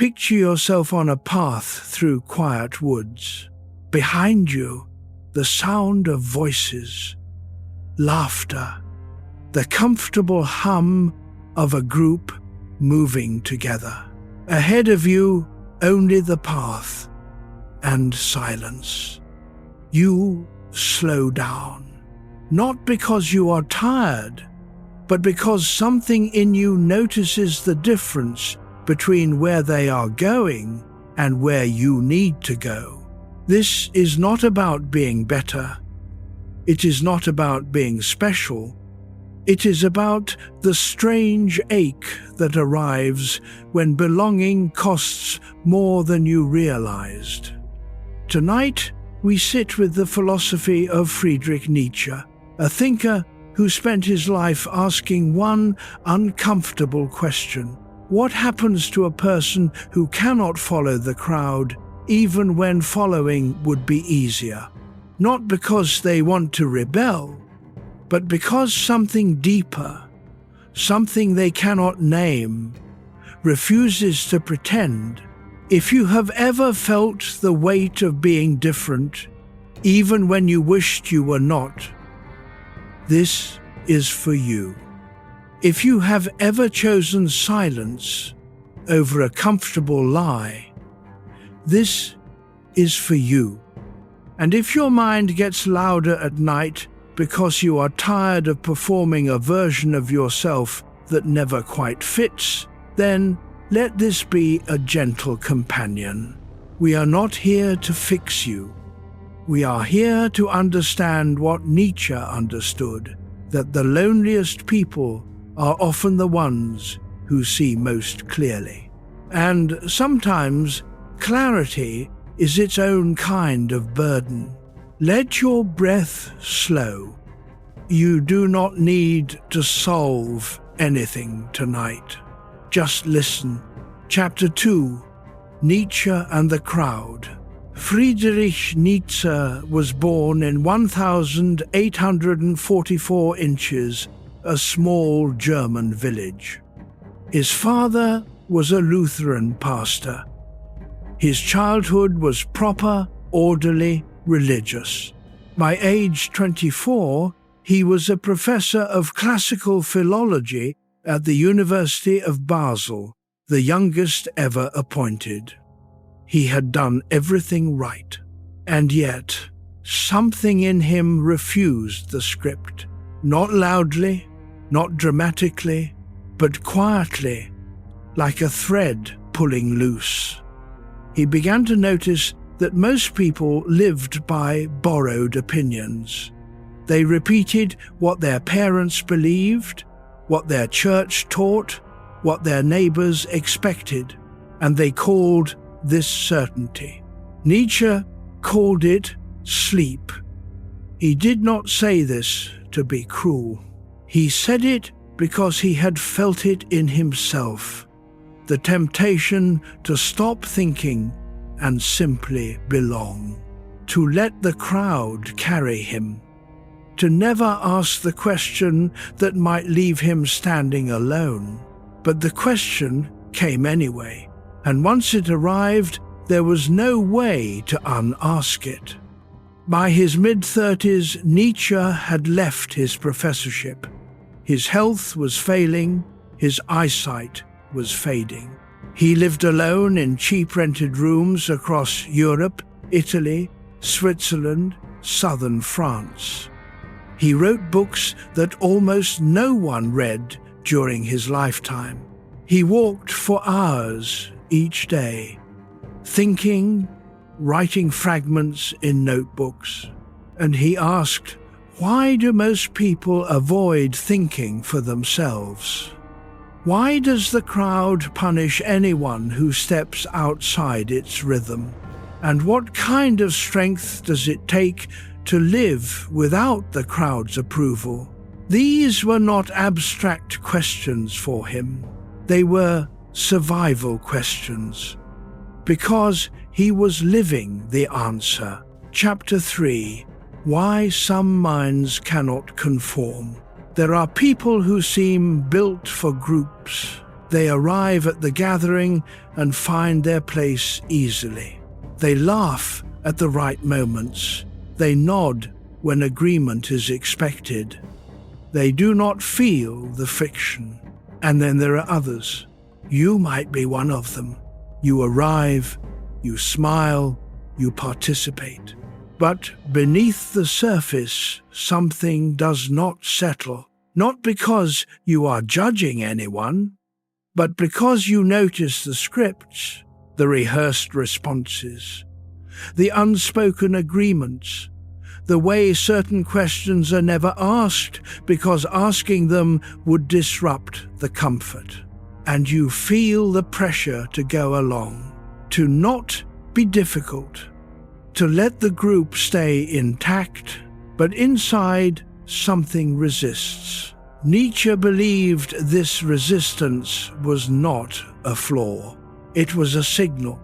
Picture yourself on a path through quiet woods. Behind you, the sound of voices, laughter, the comfortable hum of a group moving together. Ahead of you, only the path and silence. You slow down, not because you are tired, but because something in you notices the difference between where they are going and where you need to go. This is not about being better. It is not about being special. It is about the strange ache that arrives when belonging costs more than you realized. Tonight, we sit with the philosophy of Friedrich Nietzsche, a thinker who spent his life asking one uncomfortable question. What happens to a person who cannot follow the crowd, even when following would be easier? Not because they want to rebel, but because something deeper, something they cannot name, refuses to pretend. If you have ever felt the weight of being different, even when you wished you were not, this is for you. If you have ever chosen silence over a comfortable lie, this is for you. And if your mind gets louder at night because you are tired of performing a version of yourself that never quite fits, then let this be a gentle companion. We are not here to fix you. We are here to understand what Nietzsche understood, that the loneliest people are often the ones who see most clearly. And sometimes clarity is its own kind of burden. Let your breath slow. You do not need to solve anything tonight. Just listen. Chapter 2, Nietzsche and the Crowd. Friedrich Nietzsche was born in 1844 inches, a small German village. His father was a Lutheran pastor. His childhood was proper, orderly, religious. By age 24, he was a professor of classical philology at the University of Basel, the youngest ever appointed. He had done everything right, and yet something in him refused the script. Not loudly, not dramatically, but quietly, like a thread pulling loose. He began to notice that most people lived by borrowed opinions. They repeated what their parents believed, what their church taught, what their neighbors expected, and they called this certainty. Nietzsche called it sleep. He did not say this to be cruel. He said it because he had felt it in himself, the temptation to stop thinking and simply belong, to let the crowd carry him, to never ask the question that might leave him standing alone. But the question came anyway, and once it arrived, there was no way to unask it. By his mid-30s, Nietzsche had left his professorship. His health was failing, his eyesight was fading. He lived alone in cheap rented rooms across Europe, Italy, Switzerland, southern France. He wrote books that almost no one read during his lifetime. He walked for hours each day, thinking, writing fragments in notebooks. And he asked, why do most people avoid thinking for themselves? Why does the crowd punish anyone who steps outside its rhythm? And what kind of strength does it take to live without the crowd's approval? These were not abstract questions for him. They were survival questions, because he was living the answer. Chapter 3, Why Some Minds Cannot Conform. There are people who seem built for groups. They arrive at the gathering and find their place easily. They laugh at the right moments. They nod when agreement is expected. They do not feel the friction. And then there are others. You might be one of them. You arrive, you smile, you participate. But beneath the surface, something does not settle. Not because you are judging anyone, but because you notice the scripts, the rehearsed responses, the unspoken agreements, the way certain questions are never asked because asking them would disrupt the comfort. And you feel the pressure to go along, to not be difficult, to let the group stay intact, but inside something resists. Nietzsche believed this resistance was not a flaw. It was a signal.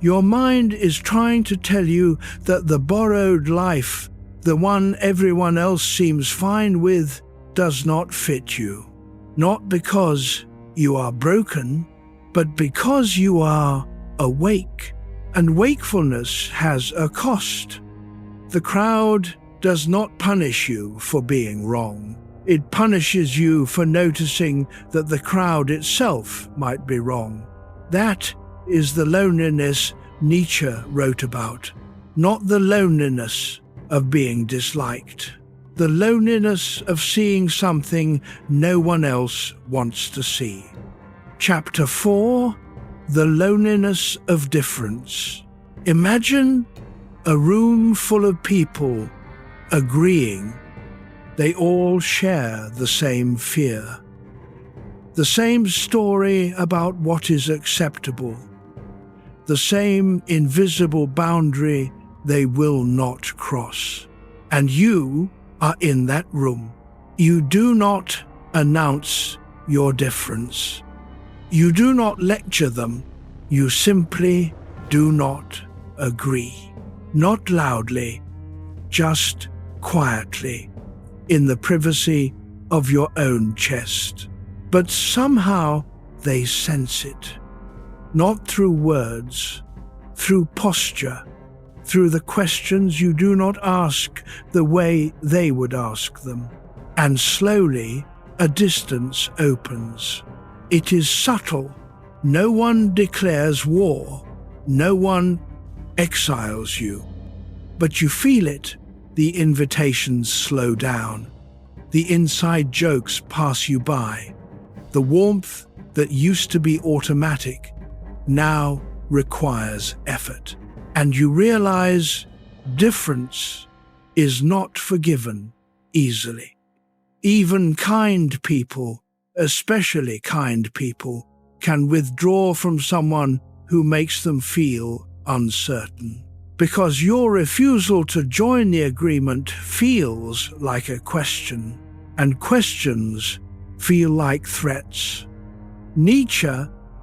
Your mind is trying to tell you that the borrowed life, the one everyone else seems fine with, does not fit you. Not because you are broken, but because you are awake. And wakefulness has a cost. The crowd does not punish you for being wrong. It punishes you for noticing that the crowd itself might be wrong. That is the loneliness Nietzsche wrote about, not the loneliness of being disliked, the loneliness of seeing something no one else wants to see. Chapter 4: The Loneliness of Difference. Imagine a room full of people agreeing. They all share the same fear, the same story about what is acceptable, the same invisible boundary they will not cross. And you are in that room. You do not announce your difference. You do not lecture them. You simply do not agree. Not loudly, just quietly, in the privacy of your own chest. But somehow they sense it. Not through words, through posture, through the questions you do not ask the way they would ask them. And slowly a distance opens. It is subtle. No one declares war. No one exiles you. But you feel it. The invitations slow down. The inside jokes pass you by. The warmth that used to be automatic now requires effort. And you realize difference is not forgiven easily. Even kind people, especially kind people, can withdraw from someone who makes them feel uncertain. Because your refusal to join the agreement feels like a question, and questions feel like threats. Nietzsche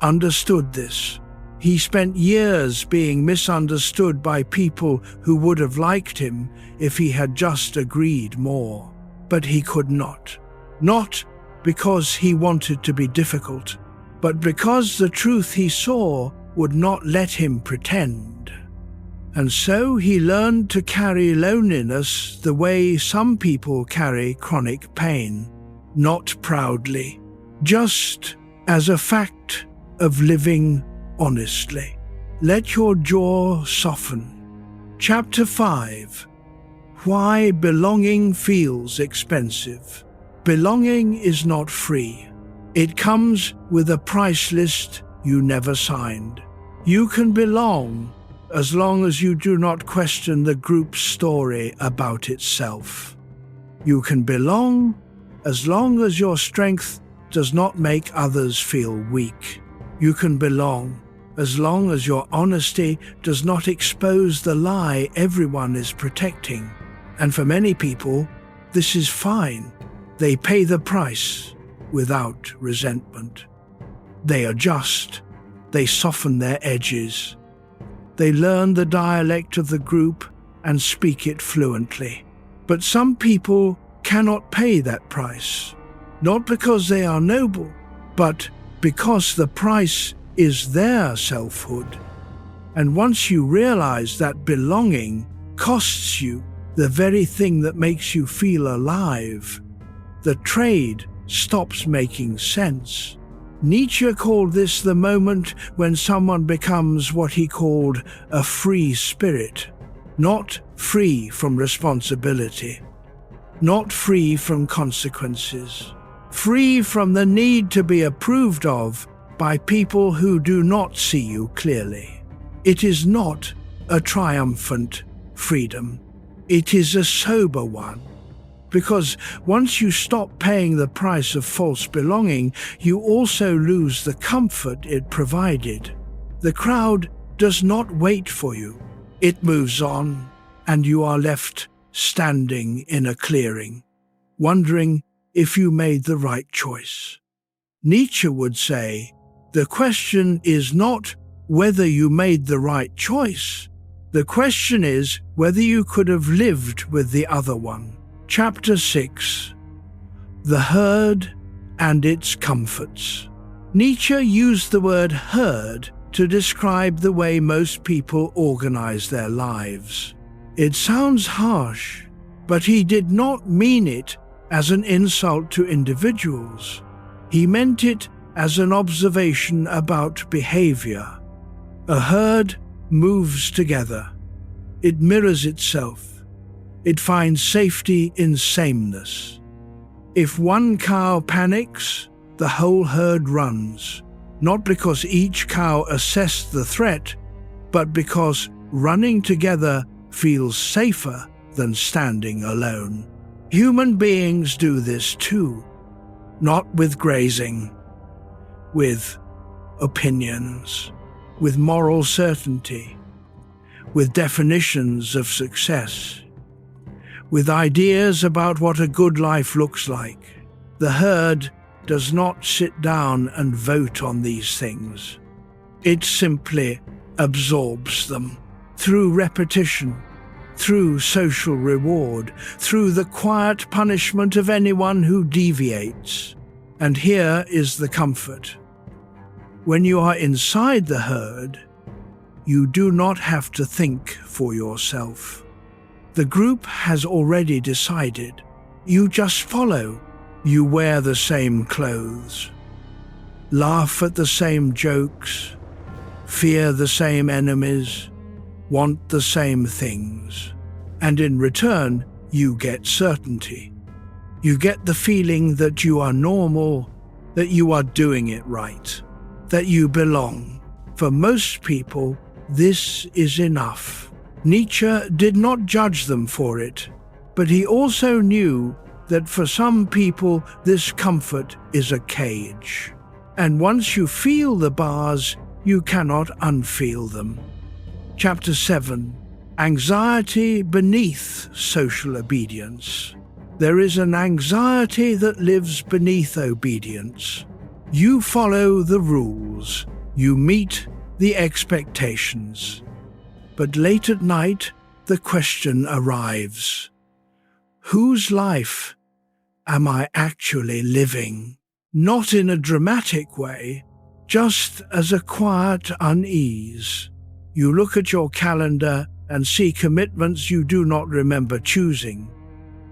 understood this. He spent years being misunderstood by people who would have liked him if he had just agreed more. But he could not. Not because he wanted to be difficult, but because the truth he saw would not let him pretend. And so he learned to carry loneliness the way some people carry chronic pain, not proudly, just as a fact of living honestly. Let your jaw soften. Chapter 5: Why Belonging Feels Expensive. Belonging is not free. It comes with a price list you never signed. You can belong as long as you do not question the group's story about itself. You can belong as long as your strength does not make others feel weak. You can belong as long as your honesty does not expose the lie everyone is protecting. And for many people, this is fine. They pay the price without resentment. They adjust. They soften their edges. They learn the dialect of the group and speak it fluently. But some people cannot pay that price, not because they are noble, but because the price is their selfhood. And once you realize that belonging costs you the very thing that makes you feel alive, the trade stops making sense. Nietzsche called this the moment when someone becomes what he called a free spirit, not free from responsibility, not free from consequences, free from the need to be approved of by people who do not see you clearly. It is not a triumphant freedom. It is a sober one. Because once you stop paying the price of false belonging, you also lose the comfort it provided. The crowd does not wait for you. It moves on, and you are left standing in a clearing, wondering if you made the right choice. Nietzsche would say, the question is not whether you made the right choice. The question is whether you could have lived with the other one. Chapter 6. The Herd and its Comforts. Nietzsche used the word herd to describe the way most people organize their lives. It sounds harsh, but he did not mean it as an insult to individuals. He meant it as an observation about behavior. A herd moves together. It mirrors itself. It finds safety in sameness. If one cow panics, the whole herd runs, not because each cow assessed the threat, but because running together feels safer than standing alone. Human beings do this too, not with grazing, with opinions, with moral certainty, with definitions of success, with ideas about what a good life looks like. The herd does not sit down and vote on these things. It simply absorbs them through repetition, through social reward, through the quiet punishment of anyone who deviates. And here is the comfort. When you are inside the herd, you do not have to think for yourself. The group has already decided. You just follow. You wear the same clothes, laugh at the same jokes, fear the same enemies, want the same things. And in return, you get certainty. You get the feeling that you are normal, that you are doing it right, that you belong. For most people, this is enough. Nietzsche did not judge them for it, but he also knew that for some people this comfort is a cage. And once you feel the bars, you cannot unfeel them. Chapter 7. Anxiety beneath social obedience. There is an anxiety that lives beneath obedience. You follow the rules. You meet the expectations. But late at night, the question arrives. Whose life am I actually living? Not in a dramatic way, just as a quiet unease. You look at your calendar and see commitments you do not remember choosing.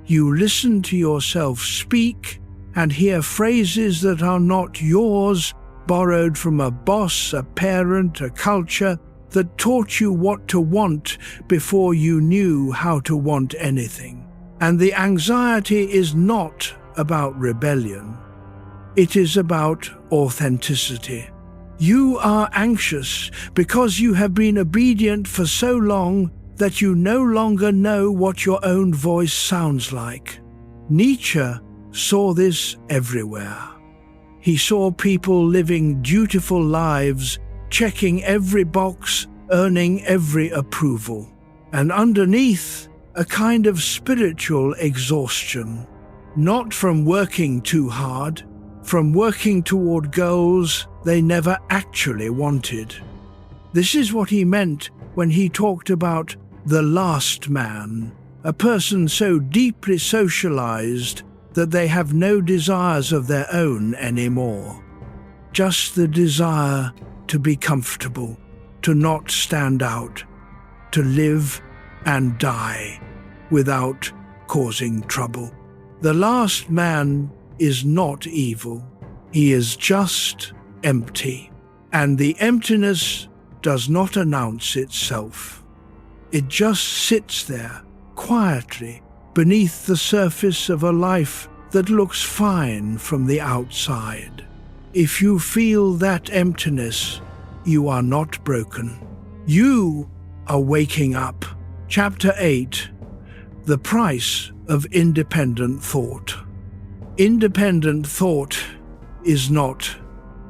You listen to yourself speak and hear phrases that are not yours, borrowed from a boss, a parent, a culture that taught you what to want before you knew how to want anything. And the anxiety is not about rebellion. It is about authenticity. You are anxious because you have been obedient for so long that you no longer know what your own voice sounds like. Nietzsche saw this everywhere. He saw people living dutiful lives, checking every box, earning every approval. And underneath, a kind of spiritual exhaustion, not from working too hard, from working toward goals they never actually wanted. This is what he meant when he talked about the last man, a person so deeply socialized that they have no desires of their own anymore. just the desire to be comfortable, to not stand out, to live and die without causing trouble. The last man is not evil. He is just empty, and the emptiness does not announce itself. It just sits there, quietly, beneath the surface of a life that looks fine from the outside. If you feel that emptiness, you are not broken. You are waking up. Chapter 8. The Price of Independent Thought. Independent thought is not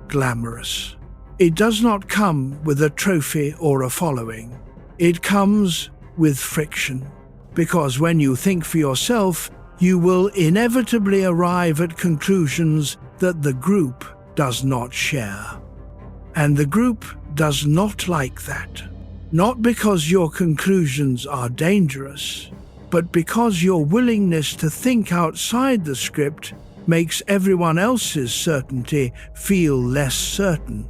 glamorous. It does not come with a trophy or a following. It comes with friction, because when you think for yourself, you will inevitably arrive at conclusions that the group does not share. And the group does not like that. Not because your conclusions are dangerous, but because your willingness to think outside the script makes everyone else's certainty feel less certain.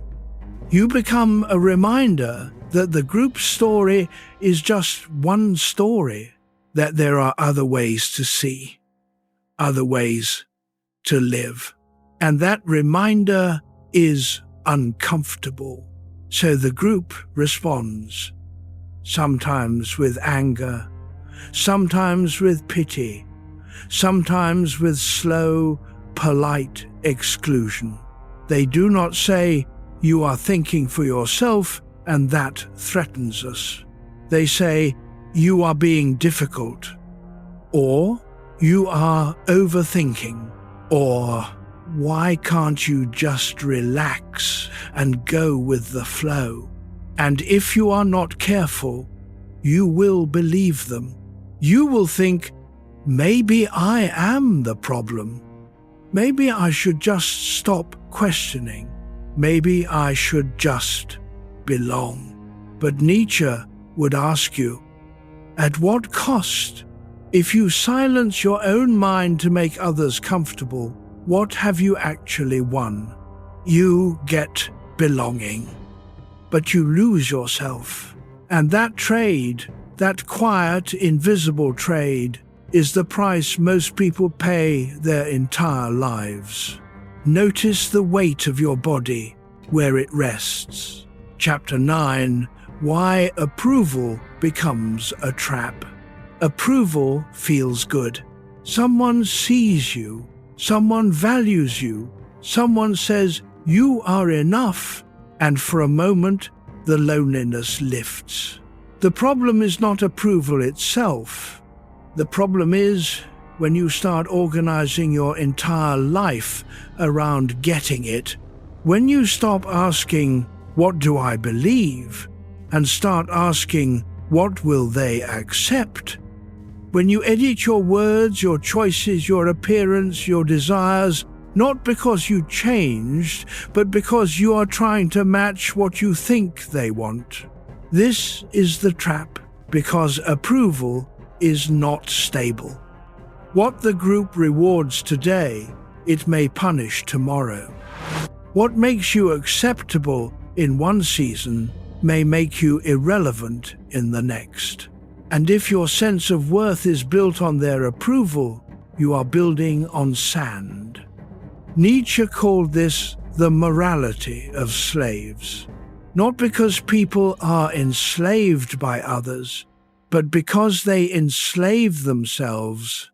You become a reminder that the group story is just one story, that there are other ways to see, other ways to live. And that reminder is uncomfortable. So the group responds, sometimes with anger, sometimes with pity, sometimes with slow, polite exclusion. They do not say, "You are thinking for yourself, and that threatens us." They say, "You are being difficult," or "You are overthinking," or "Why can't you just relax and go with the flow?" And if you are not careful, you will believe them. You will think, maybe I am the problem. Maybe I should just stop questioning. Maybe I should just belong. But Nietzsche would ask you, at what cost? If you silence your own mind to make others comfortable, what have you actually won? You get belonging, but you lose yourself. And that trade, that quiet, invisible trade, is the price most people pay their entire lives. Notice the weight of your body where it rests. Chapter 9. Why approval becomes a trap. Approval feels good. Someone sees you. Someone values you. Someone says, "You are enough," and for a moment, the loneliness lifts. The problem is not approval itself. The problem is when you start organizing your entire life around getting it, when you stop asking, "What do I believe?" and start asking, "What will they accept?" When you edit your words, your choices, your appearance, your desires, not because you changed, but because you are trying to match what you think they want. This is the trap, because approval is not stable. What the group rewards today, it may punish tomorrow. What makes you acceptable in one season may make you irrelevant in the next. And if your sense of worth is built on their approval, you are building on sand. Nietzsche called this the morality of slaves. Not because people are enslaved by others, but because they enslave themselves.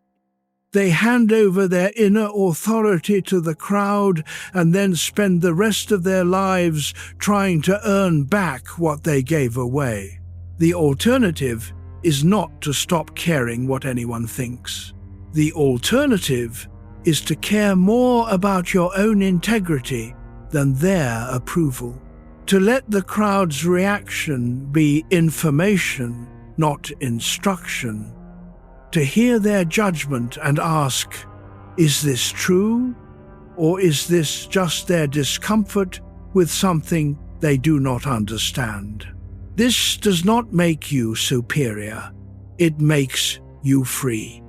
They hand over their inner authority to the crowd and then spend the rest of their lives trying to earn back what they gave away. The alternative is not to stop caring what anyone thinks. The alternative is to care more about your own integrity than their approval. To let the crowd's reaction be information, not instruction. To hear their judgment and ask, is this true? Or is this just their discomfort with something they do not understand? This does not make you superior. It makes you free.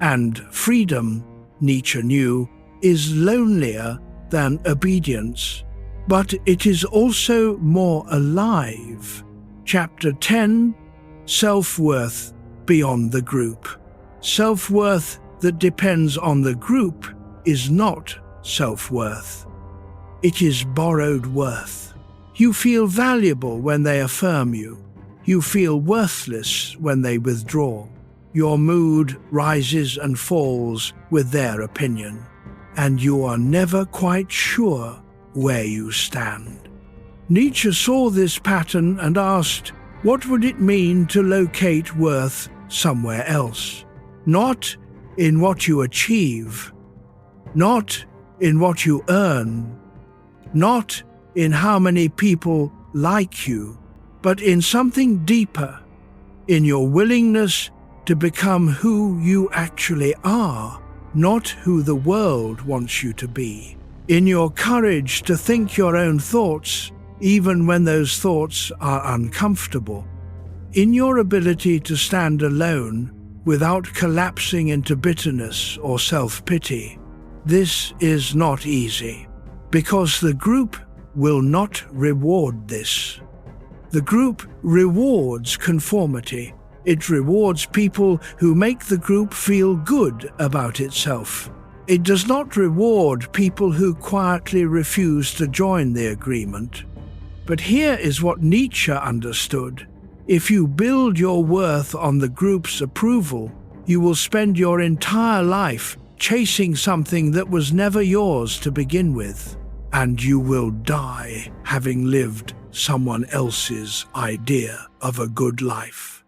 And freedom, Nietzsche knew, is lonelier than obedience. but it is also more alive. Chapter 10, Self-worth beyond the group. Self-worth that depends on the group is not self-worth. It is borrowed worth. You feel valuable when they affirm you. You feel worthless when they withdraw. Your mood rises and falls with their opinion, and you are never quite sure where you stand. Nietzsche saw this pattern and asked, what would it mean to locate worth somewhere else? Not in what you achieve, not in what you earn, not in how many people like you, but in something deeper, in your willingness to become who you actually are, not who the world wants you to be. In your courage to think your own thoughts, even when those thoughts are uncomfortable. In your ability to stand alone without collapsing into bitterness or self-pity. This is not easy, because the group will not reward this. The group rewards conformity. It rewards people who make the group feel good about itself. It does not reward people who quietly refuse to join the agreement. But here is what Nietzsche understood. If you build your worth on the group's approval, you will spend your entire life chasing something that was never yours to begin with, and you will die having lived someone else's idea of a good life.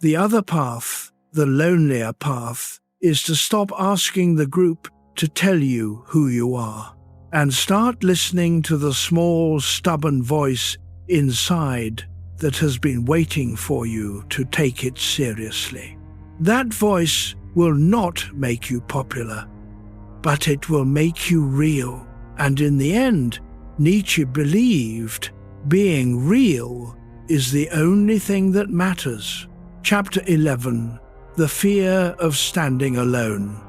The other path, the lonelier path, is to stop asking the group to tell you who you are, and start listening to the small, stubborn voice inside that has been waiting for you to take it seriously. That voice will not make you popular, but it will make you real. And in the end, Nietzsche believed being real is the only thing that matters. Chapter 11, The Fear of Standing Alone.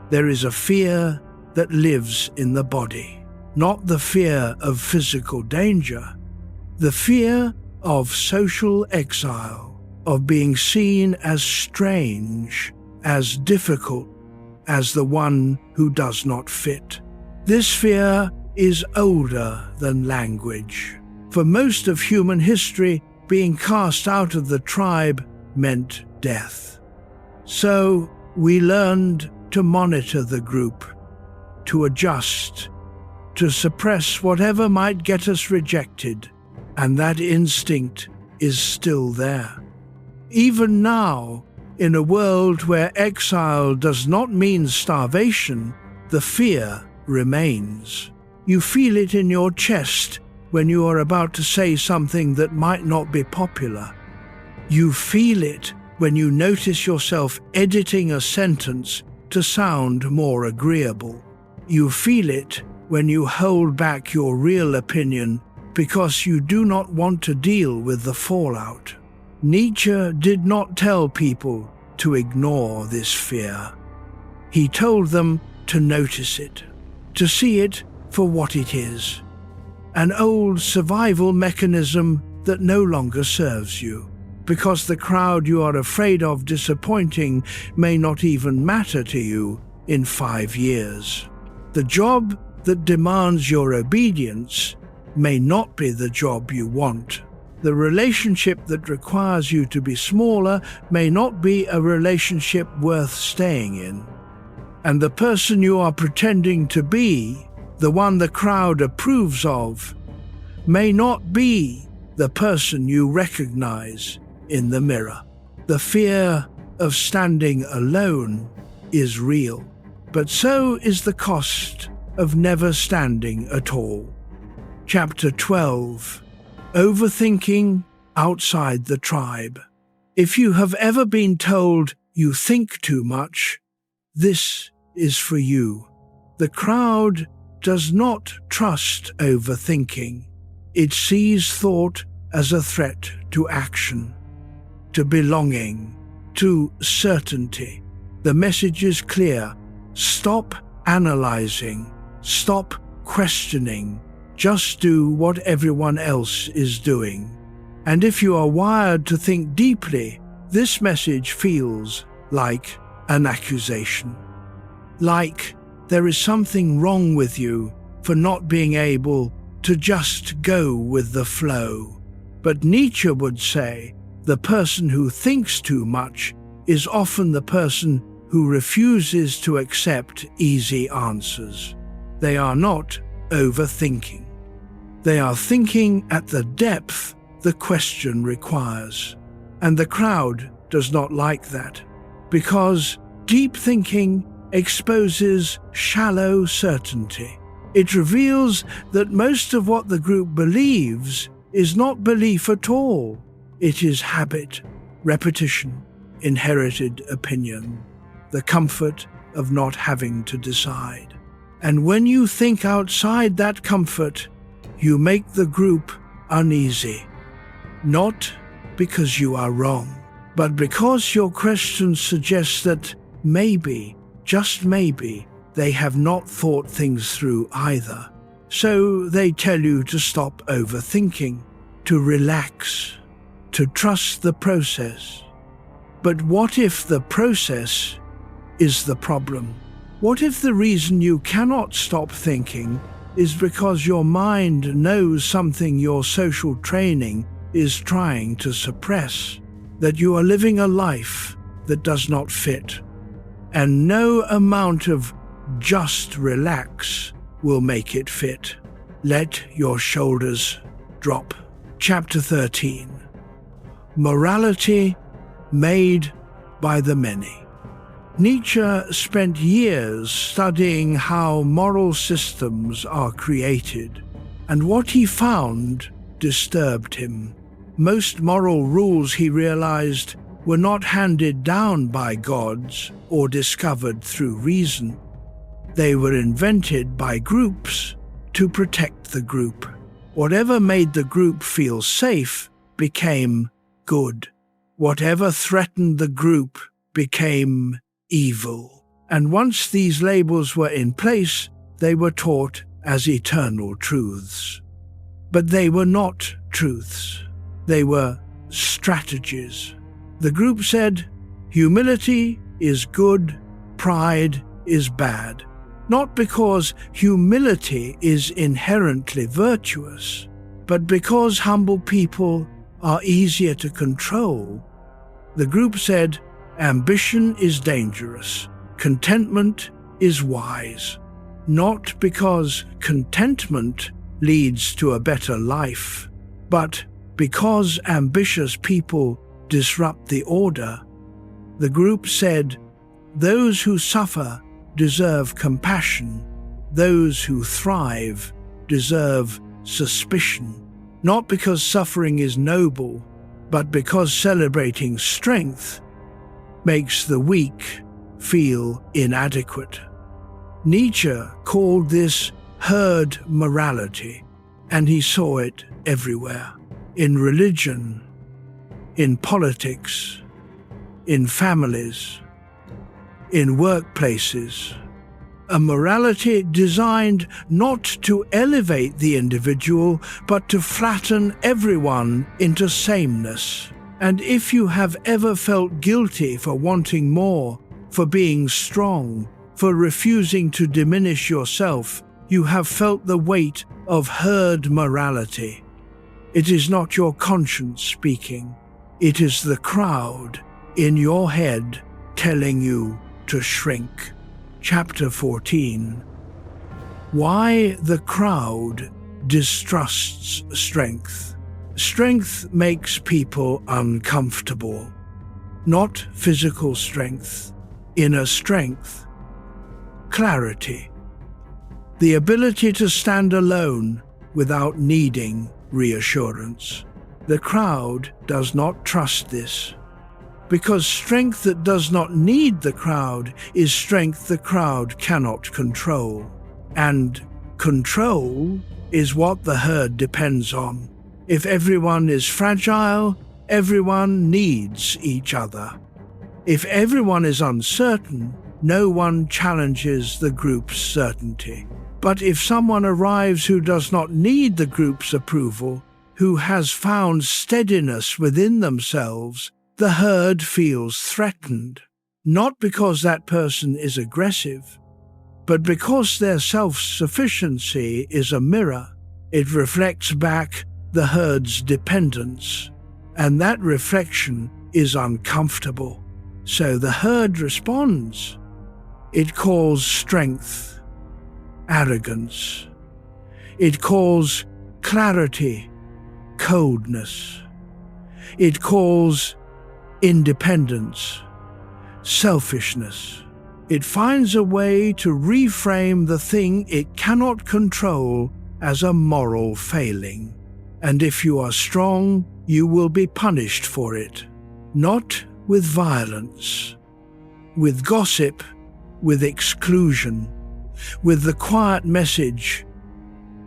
There is a fear that lives in the body, not the fear of physical danger, the fear of social exile, of being seen as strange, as difficult, as the one who does not fit. This fear is older than language. For most of human history, being cast out of the tribe meant death. So we learned to monitor the group, to adjust, to suppress whatever might get us rejected, and that instinct is still there. Even now, in a world where exile does not mean starvation, the fear remains. You feel it in your chest when you are about to say something that might not be popular. You feel it when you notice yourself editing a sentence to sound more agreeable. You feel it when you hold back your real opinion because you do not want to deal with the fallout. Nietzsche did not tell people to ignore this fear. He told them to notice it, to see it for what it is, an old survival mechanism that no longer serves you, because the crowd you are afraid of disappointing may not even matter to you in 5 years. The job that demands your obedience may not be the job you want. The relationship that requires you to be smaller may not be a relationship worth staying in. And the person you are pretending to be, the one the crowd approves of, may not be the person you recognize in the mirror. The fear of standing alone is real, but so is the cost of never standing at all. Chapter 12, Overthinking Outside the Tribe. If you have ever been told you think too much, this is for you. The crowd does not trust overthinking. It sees thought as a threat to action, to belonging, to certainty. The message is clear. Stop analyzing. Stop questioning. just do what everyone else is doing. And if you are wired to think deeply, this message feels like an accusation. Like there is something wrong with you for not being able to just go with the flow. But Nietzsche would say, the person who thinks too much is often the person who refuses to accept easy answers. They are not overthinking. They are thinking at the depth the question requires. And the crowd does not like that, because deep thinking exposes shallow certainty. It reveals that most of what the group believes is not belief at all. It is habit, repetition, inherited opinion, the comfort of not having to decide. And when you think outside that comfort, you make the group uneasy. Not because you are wrong, but because your question suggests that maybe, just maybe, they have not thought things through either. So they tell you to stop overthinking, to relax, to trust the process. But what if the process is the problem? What if the reason you cannot stop thinking is because your mind knows something your social training is trying to suppress, that you are living a life that does not fit, and no amount of just relax will make it fit. Let your shoulders drop. Chapter 13. Morality made by the many. Nietzsche spent years studying how moral systems are created, and what he found disturbed him. Most moral rules, he realized, were not handed down by gods or discovered through reason. They were invented by groups to protect the group. Whatever made the group feel safe became good. Whatever threatened the group became evil. And once these labels were in place, they were taught as eternal truths. But they were not truths. They were strategies. The group said, humility is good, pride is bad. Not because humility is inherently virtuous, but because humble people are easier to control. The group said, ambition is dangerous, contentment is wise. Not because contentment leads to a better life, but because ambitious people disrupt the order. The group said, those who suffer deserve compassion, those who thrive deserve suspicion. Not because suffering is noble, but because celebrating strength makes the weak feel inadequate. Nietzsche called this herd morality, and he saw it everywhere. In religion, in politics, in families, in workplaces. A morality designed not to elevate the individual, but to flatten everyone into sameness. And if you have ever felt guilty for wanting more, for being strong, for refusing to diminish yourself, you have felt the weight of herd morality. It is not your conscience speaking. It is the crowd in your head telling you to shrink. Chapter 14. Why the crowd distrusts strength. Strength makes people uncomfortable. Not physical strength, inner strength. Clarity. The ability to stand alone without needing reassurance. The crowd does not trust this, because strength that does not need the crowd is strength the crowd cannot control. And control is what the herd depends on. If everyone is fragile, everyone needs each other. If everyone is uncertain, no one challenges the group's certainty. But if someone arrives who does not need the group's approval, who has found steadiness within themselves, the herd feels threatened, not because that person is aggressive, but because their self-sufficiency is a mirror. It reflects back the herd's dependence, and that reflection is uncomfortable. So the herd responds. It calls strength, arrogance. It calls clarity, coldness. It calls independence, selfishness. It finds a way to reframe the thing it cannot control as a moral failing. And if you are strong, you will be punished for it, not with violence, with gossip, with exclusion, with the quiet message,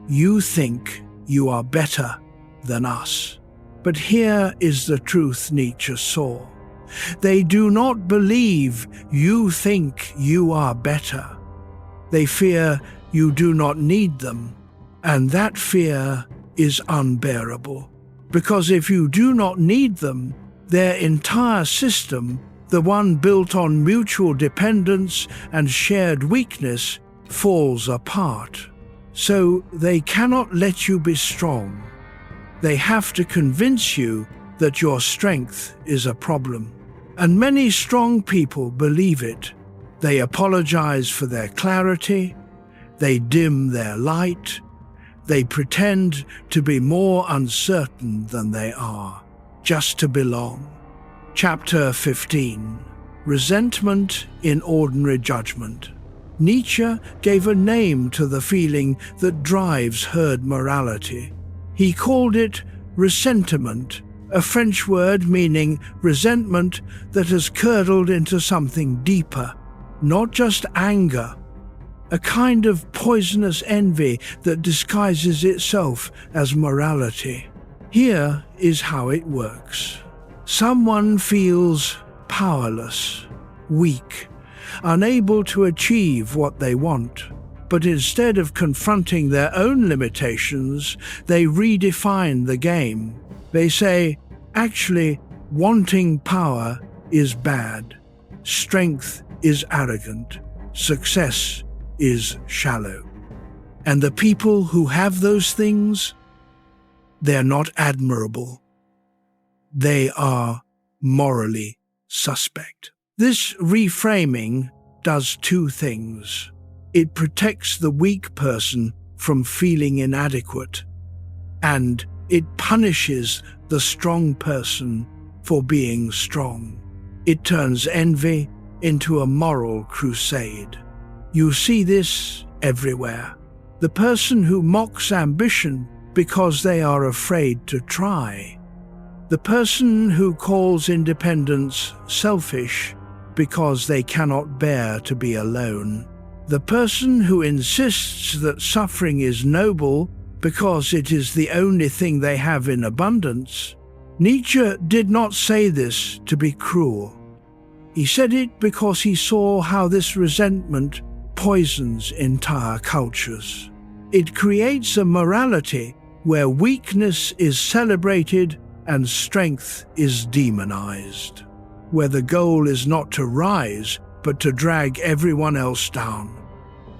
"You think you are better than us." But here is the truth Nietzsche saw. They do not believe you think you are better. They fear you do not need them, and that fear is unbearable. Because if you do not need them, their entire system, the one built on mutual dependence and shared weakness, falls apart. So they cannot let you be strong. They have to convince you that your strength is a problem. And many strong people believe it. They apologize for their clarity. They dim their light. They pretend to be more uncertain than they are, just to belong. Chapter 15. Resentment in Ordinary Judgment. Nietzsche gave a name to the feeling that drives herd morality. He called it ressentiment, a French word meaning resentment that has curdled into something deeper, not just anger, a kind of poisonous envy that disguises itself as morality. Here is how it works. Someone feels powerless, weak, unable to achieve what they want. But instead of confronting their own limitations, they redefine the game. They say, actually, wanting power is bad. Strength is arrogant. Success is shallow. And the people who have those things, they're not admirable. They are morally suspect. This reframing does two things. It protects the weak person from feeling inadequate, and it punishes the strong person for being strong. It turns envy into a moral crusade. You see this everywhere. The person who mocks ambition because they are afraid to try. The person who calls independence selfish because they cannot bear to be alone. The person who insists that suffering is noble because it is the only thing they have in abundance. Nietzsche did not say this to be cruel. He said it because he saw how this resentment poisons entire cultures. It creates a morality where weakness is celebrated and strength is demonized, where the goal is not to rise, but to drag everyone else down.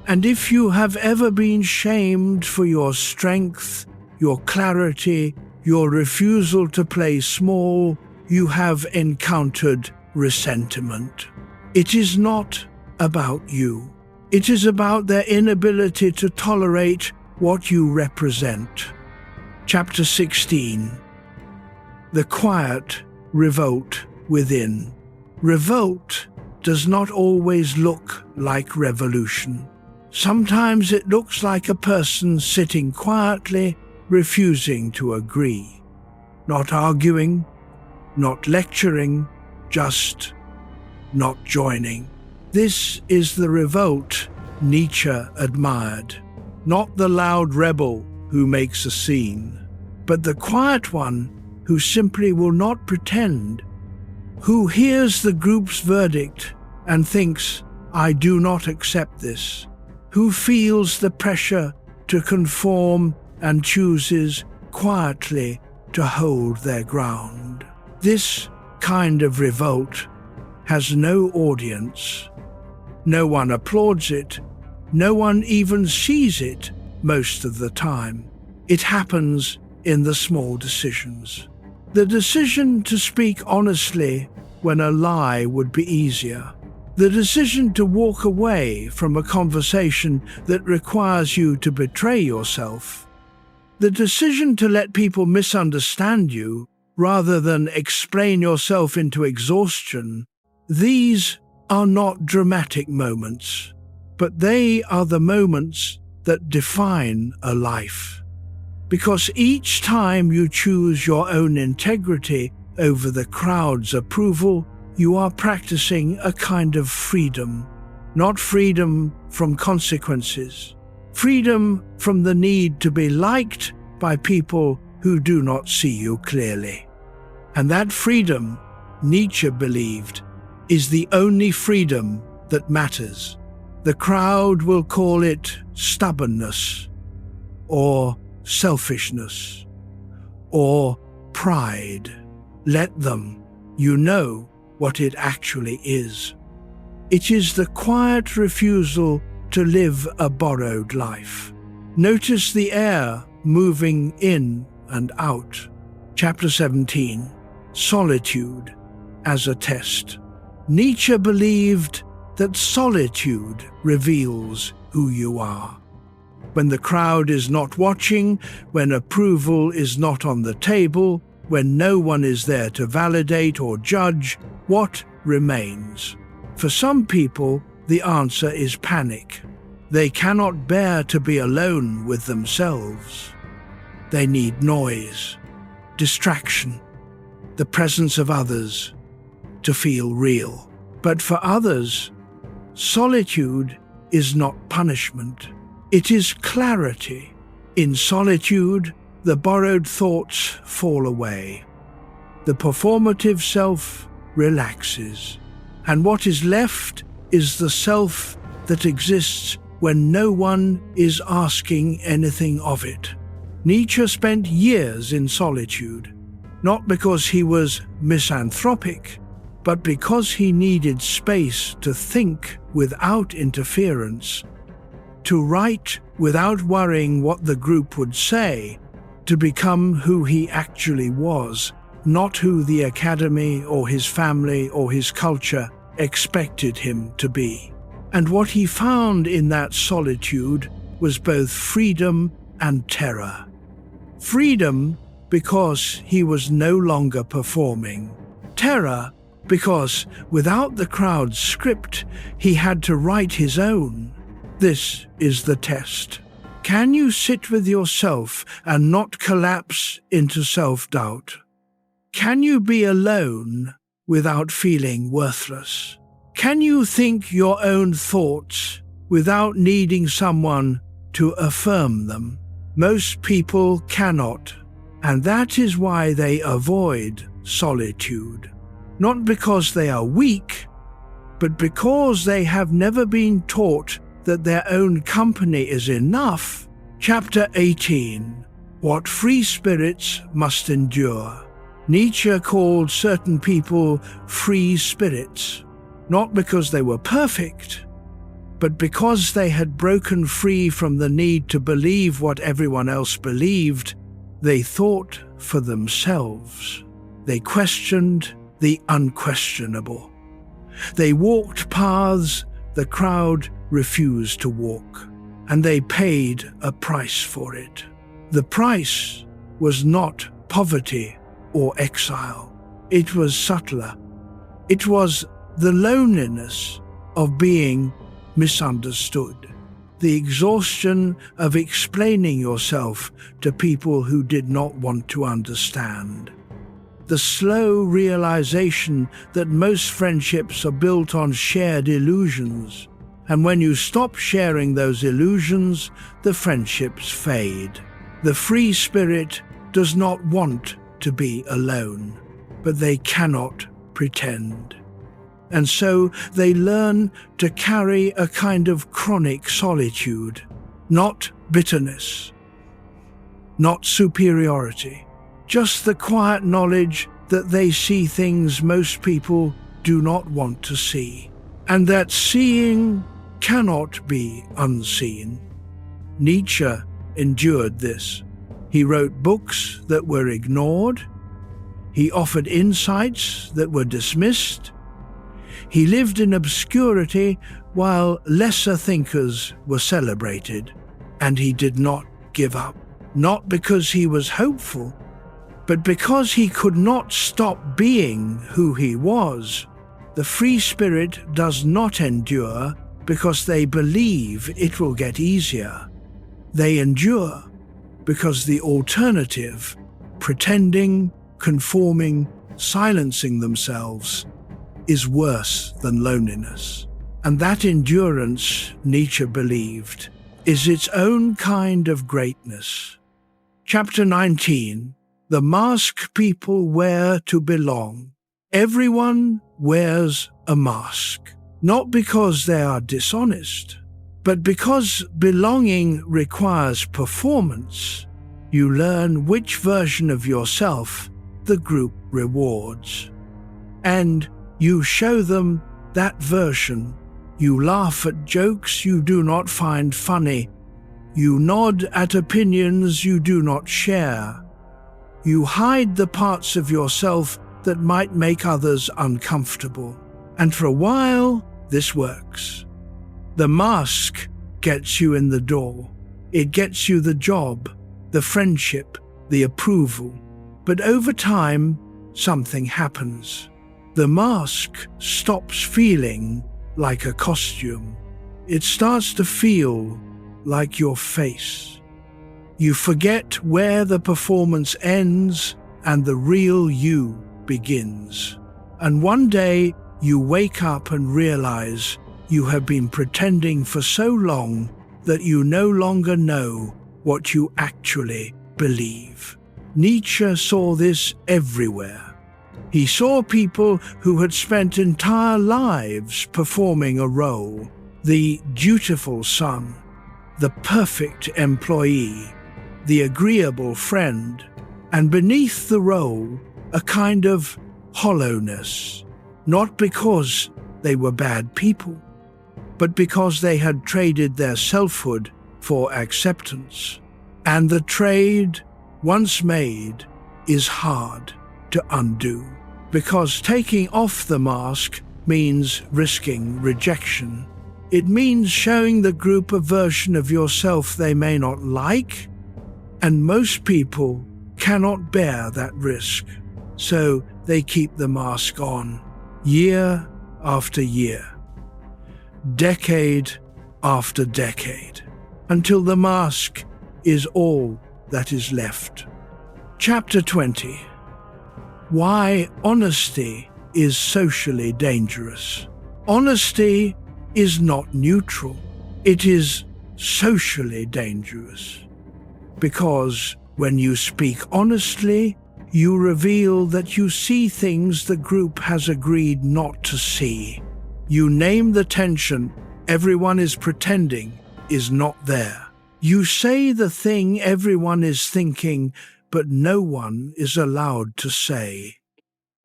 And if you have ever been shamed for your strength, your clarity, your refusal to play small, you have encountered resentment. It is not about you. It is about their inability to tolerate what you represent. Chapter 16. The quiet revolt within. Revolt does not always look like revolution. Sometimes it looks like a person sitting quietly, refusing to agree. Not arguing, not lecturing, just not joining. This is the revolt Nietzsche admired. Not the loud rebel who makes a scene, but the quiet one who simply will not pretend, who hears the group's verdict and thinks, I do not accept this. who feels the pressure to conform and chooses quietly to hold their ground. This kind of revolt has no audience. No one applauds it. No one even sees it most of the time. It happens in the small decisions. The decision to speak honestly when a lie would be easier. The decision to walk away from a conversation that requires you to betray yourself. The decision to let people misunderstand you rather than explain yourself into exhaustion. These are not dramatic moments, but they are the moments that define a life. Because each time you choose your own integrity over the crowd's approval, you are practicing a kind of freedom. Not freedom from consequences. Freedom from the need to be liked by people who do not see you clearly. And that freedom, Nietzsche believed, is the only freedom that matters. The crowd will call it stubbornness, or selfishness, or pride. Let them. You know what it actually is. It is the quiet refusal to live a borrowed life. Notice the air moving in and out. Chapter 17. Solitude as a test. Nietzsche believed that solitude reveals who you are. When the crowd is not watching, when approval is not on the table, when no one is there to validate or judge, what remains? For some people, the answer is panic. They cannot bear to be alone with themselves. They need noise, distraction, the presence of others to feel real. But for others, solitude is not punishment. It is clarity. In solitude, the borrowed thoughts fall away. The performative self relaxes. And what is left is the self that exists when no one is asking anything of it. Nietzsche spent years in solitude, not because he was misanthropic, but because he needed space to think without interference, to write without worrying what the group would say, to become who he actually was, not who the academy or his family or his culture expected him to be. And what he found in that solitude was both freedom and terror. Freedom because he was no longer performing. Terror because without the crowd's script, he had to write his own. This is the test. Can you sit with yourself and not collapse into self-doubt? Can you be alone without feeling worthless? Can you think your own thoughts without needing someone to affirm them? Most people cannot, and that is why they avoid solitude. Not because they are weak, but because they have never been taught that their own company is enough. Chapter 18. What free spirits must endure. Nietzsche called certain people free spirits, not because they were perfect, but because they had broken free from the need to believe what everyone else believed. They thought for themselves. They questioned the unquestionable. They walked paths the crowd refused to walk, and they paid a price for it. The price was not poverty or exile. It was subtler. It was the loneliness of being misunderstood, the exhaustion of explaining yourself to people who did not want to understand, the slow realization that most friendships are built on shared illusions, and when you stop sharing those illusions, the friendships fade. The free spirit does not want to be alone, but they cannot pretend. and so they learn to carry a kind of chronic solitude, not bitterness, not superiority, just the quiet knowledge that they see things most people do not want to see, and that seeing cannot be unseen. Nietzsche endured this. He wrote books that were ignored. He offered insights that were dismissed. He lived in obscurity while lesser thinkers were celebrated, and he did not give up, not because he was hopeful, but because he could not stop being who he was. The free spirit does not endure because they believe it will get easier. They endure because the alternative, pretending, conforming, silencing themselves, is worse than loneliness. And that endurance, Nietzsche believed, is its own kind of greatness. Chapter 19. The mask people wear to belong. Everyone wears a mask, not because they are dishonest, but because belonging requires performance. You learn which version of yourself the group rewards, and you show them that version. You laugh at jokes you do not find funny. You nod at opinions you do not share. You hide the parts of yourself that might make others uncomfortable. And for a while, this works. The mask gets you in the door. It gets you the job, the friendship, the approval. But over time, something happens. The mask stops feeling like a costume. It starts to feel like your face. You forget where the performance ends and the real you begins. And one day you wake up and realize you have been pretending for so long that you no longer know what you actually believe. Nietzsche saw this everywhere. He saw people who had spent entire lives performing a role: the dutiful son, the perfect employee, the agreeable friend, and beneath the role, a kind of hollowness, not because they were bad people, but because they had traded their selfhood for acceptance. And the trade, once made, is hard to undo, because taking off the mask means risking rejection. It means showing the group a version of yourself they may not like, and most people cannot bear that risk, so they keep the mask on, year after year, decade after decade, until the mask is all that is left. Chapter 20. Why honesty is socially dangerous. Honesty is not neutral. It is socially dangerous. Because when you speak honestly, you reveal that you see things the group has agreed not to see. You name the tension everyone is pretending is not there. You say the thing everyone is thinking, but no one is allowed to say.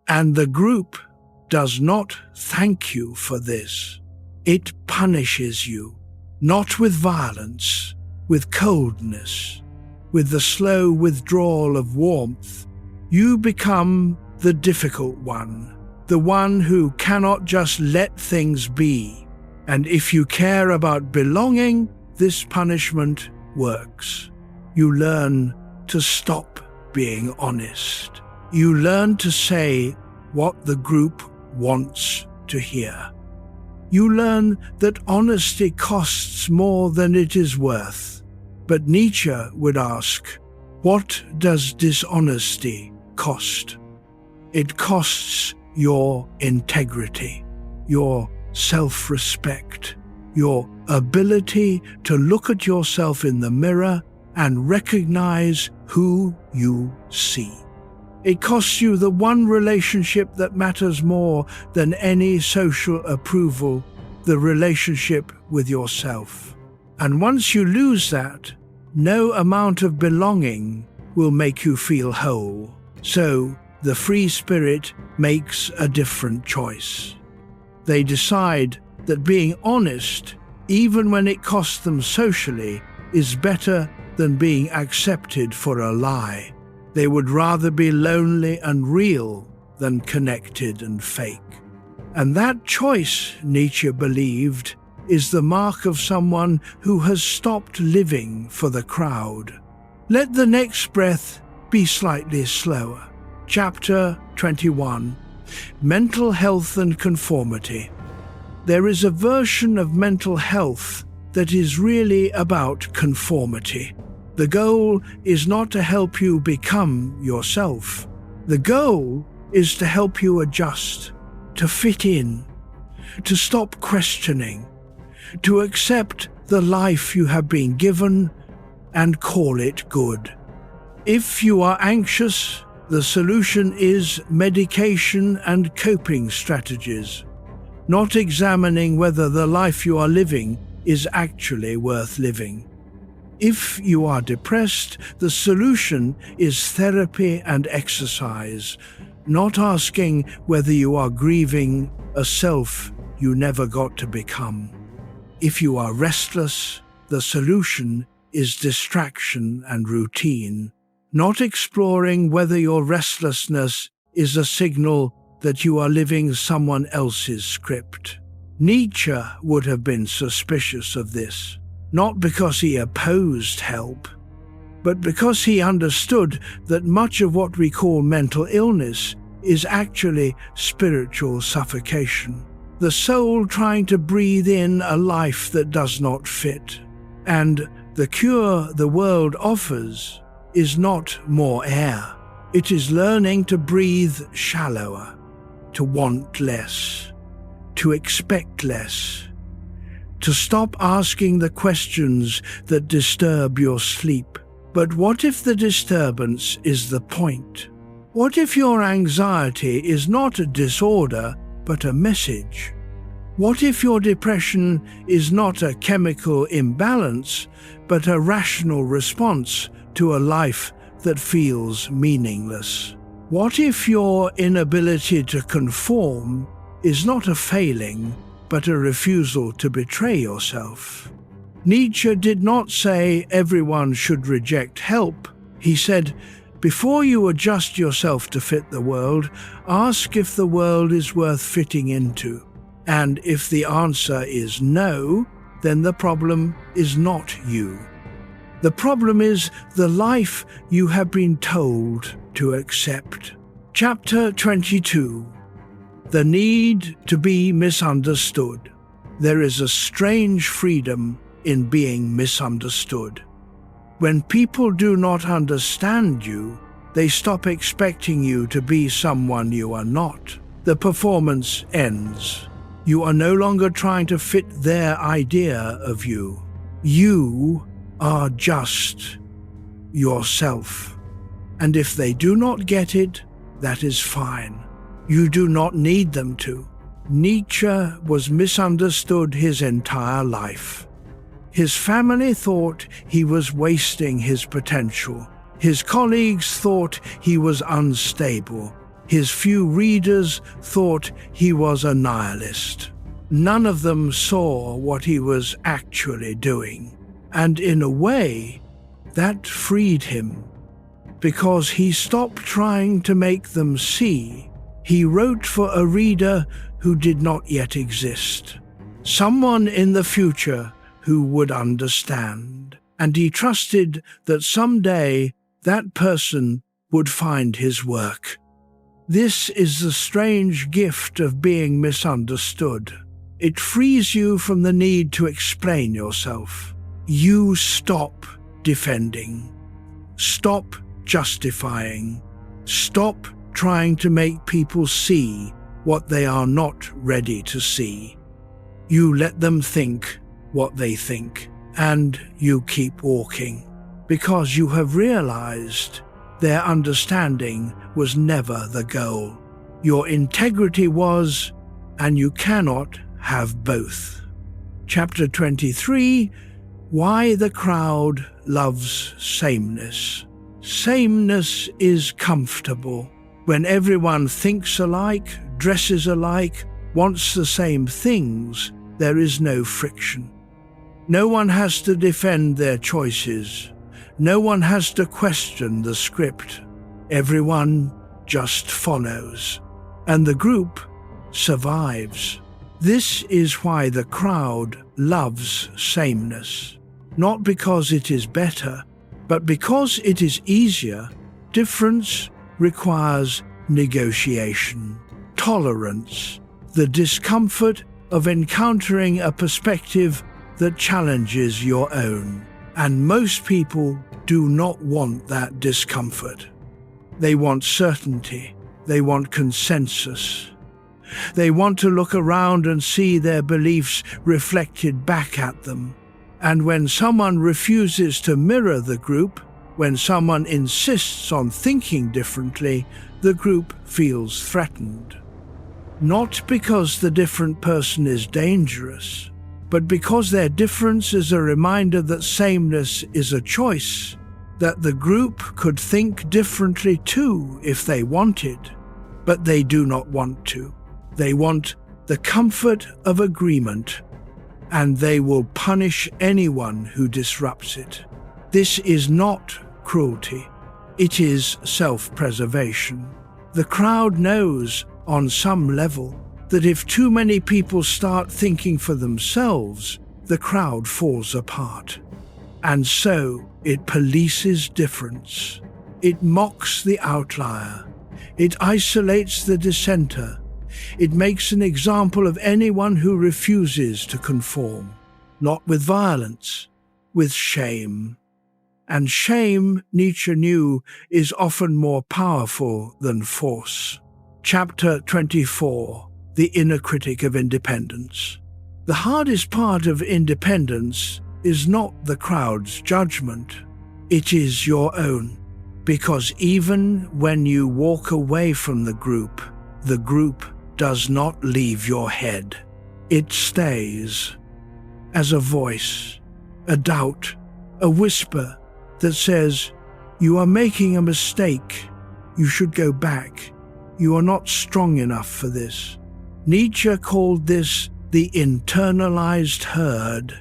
And the group does not thank you for this. It punishes you, not with violence, with coldness, with the slow withdrawal of warmth. You become the difficult one, the one who cannot just let things be. And if you care about belonging, this punishment works. You learn to stop being honest. You learn to say what the group wants to hear. You learn that honesty costs more than it is worth. But Nietzsche would ask, what does dishonesty cost? It costs your integrity, your self-respect, your ability to look at yourself in the mirror and recognize who you see. It costs you the one relationship that matters more than any social approval, the relationship with yourself. And once you lose that, no amount of belonging will make you feel whole. So, the free spirit makes a different choice. They decide that being honest, even when it costs them socially, is better than being accepted for a lie. They would rather be lonely and real than connected and fake. And that choice, Nietzsche believed, is the mark of someone who has stopped living for the crowd. Let the next breath be slightly slower. Chapter 21. Mental Health and Conformity. There is a version of mental health that is really about conformity. The goal is not to help you become yourself. The goal is to help you adjust, to fit in, to stop questioning, to accept the life you have been given and call it good. If you are anxious, the solution is medication and coping strategies, not examining whether the life you are living is actually worth living. If you are depressed, the solution is therapy and exercise, not asking whether you are grieving a self you never got to become. If you are restless, the solution is distraction and routine, not exploring whether your restlessness is a signal that you are living someone else's script. Nietzsche would have been suspicious of this, not because he opposed help, but because he understood that much of what we call mental illness is actually spiritual suffocation. The soul trying to breathe in a life that does not fit. And the cure the world offers is not more air. It is learning to breathe shallower, to want less, to expect less, to stop asking the questions that disturb your sleep. But what if the disturbance is the point? What if your anxiety is not a disorder, but a message? What if your depression is not a chemical imbalance, but a rational response to a life that feels meaningless? What if your inability to conform is not a failing, but a refusal to betray yourself? Nietzsche did not say everyone should reject help. He said, before you adjust yourself to fit the world, ask if the world is worth fitting into. And if the answer is no, then the problem is not you. The problem is the life you have been told to accept. Chapter 22. The need to be misunderstood. There is a strange freedom in being misunderstood. When people do not understand you, they stop expecting you to be someone you are not. The performance ends. You are no longer trying to fit their idea of you. You are just yourself. And if they do not get it, that is fine. You do not need them to. Nietzsche was misunderstood his entire life. His family thought he was wasting his potential. His colleagues thought he was unstable. His few readers thought he was a nihilist. None of them saw what he was actually doing. And in a way, that freed him, because he stopped trying to make them see. He wrote for a reader who did not yet exist, someone in the future who would understand, and he trusted that someday that person would find his work. This is the strange gift of being misunderstood. It frees you from the need to explain yourself. You stop defending. Stop justifying. Stop trying to make people see what they are not ready to see. You let them think what they think, and you keep walking, because you have realized Their understanding was never the goal. Your integrity was, and you cannot have both. Chapter 23, Why the Crowd Loves Sameness. Sameness is comfortable. When everyone thinks alike, dresses alike, wants the same things, there is no friction. No one has to defend their choices. No one has to question the script. Everyone just follows. And the group survives. This is why the crowd loves sameness. Not because it is better, but because it is easier. Difference requires negotiation, tolerance, the discomfort of encountering a perspective that challenges your own. And most people do not want that discomfort. They want certainty. They want consensus. They want to look around and see their beliefs reflected back at them. And when someone refuses to mirror the group, when someone insists on thinking differently, the group feels threatened. Not because the different person is dangerous, but because their difference is a reminder that sameness is a choice, that the group could think differently too if they wanted, but they do not want to. They want the comfort of agreement, and they will punish anyone who disrupts it. This is not cruelty. It is self-preservation. The crowd knows, on some level, that if too many people start thinking for themselves, the crowd falls apart. And so it polices difference. It mocks the outlier. It isolates the dissenter. It makes an example of anyone who refuses to conform, not with violence, with shame. And shame, Nietzsche knew, is often more powerful than force. Chapter 24, The Inner Critic of Independence. The hardest part of independence is not the crowd's judgment. It is your own. Because even when you walk away from the group does not leave your head. It stays as a voice, a doubt, a whisper that says, "You are making a mistake. You should go back. You are not strong enough for this." Nietzsche called this the internalized herd,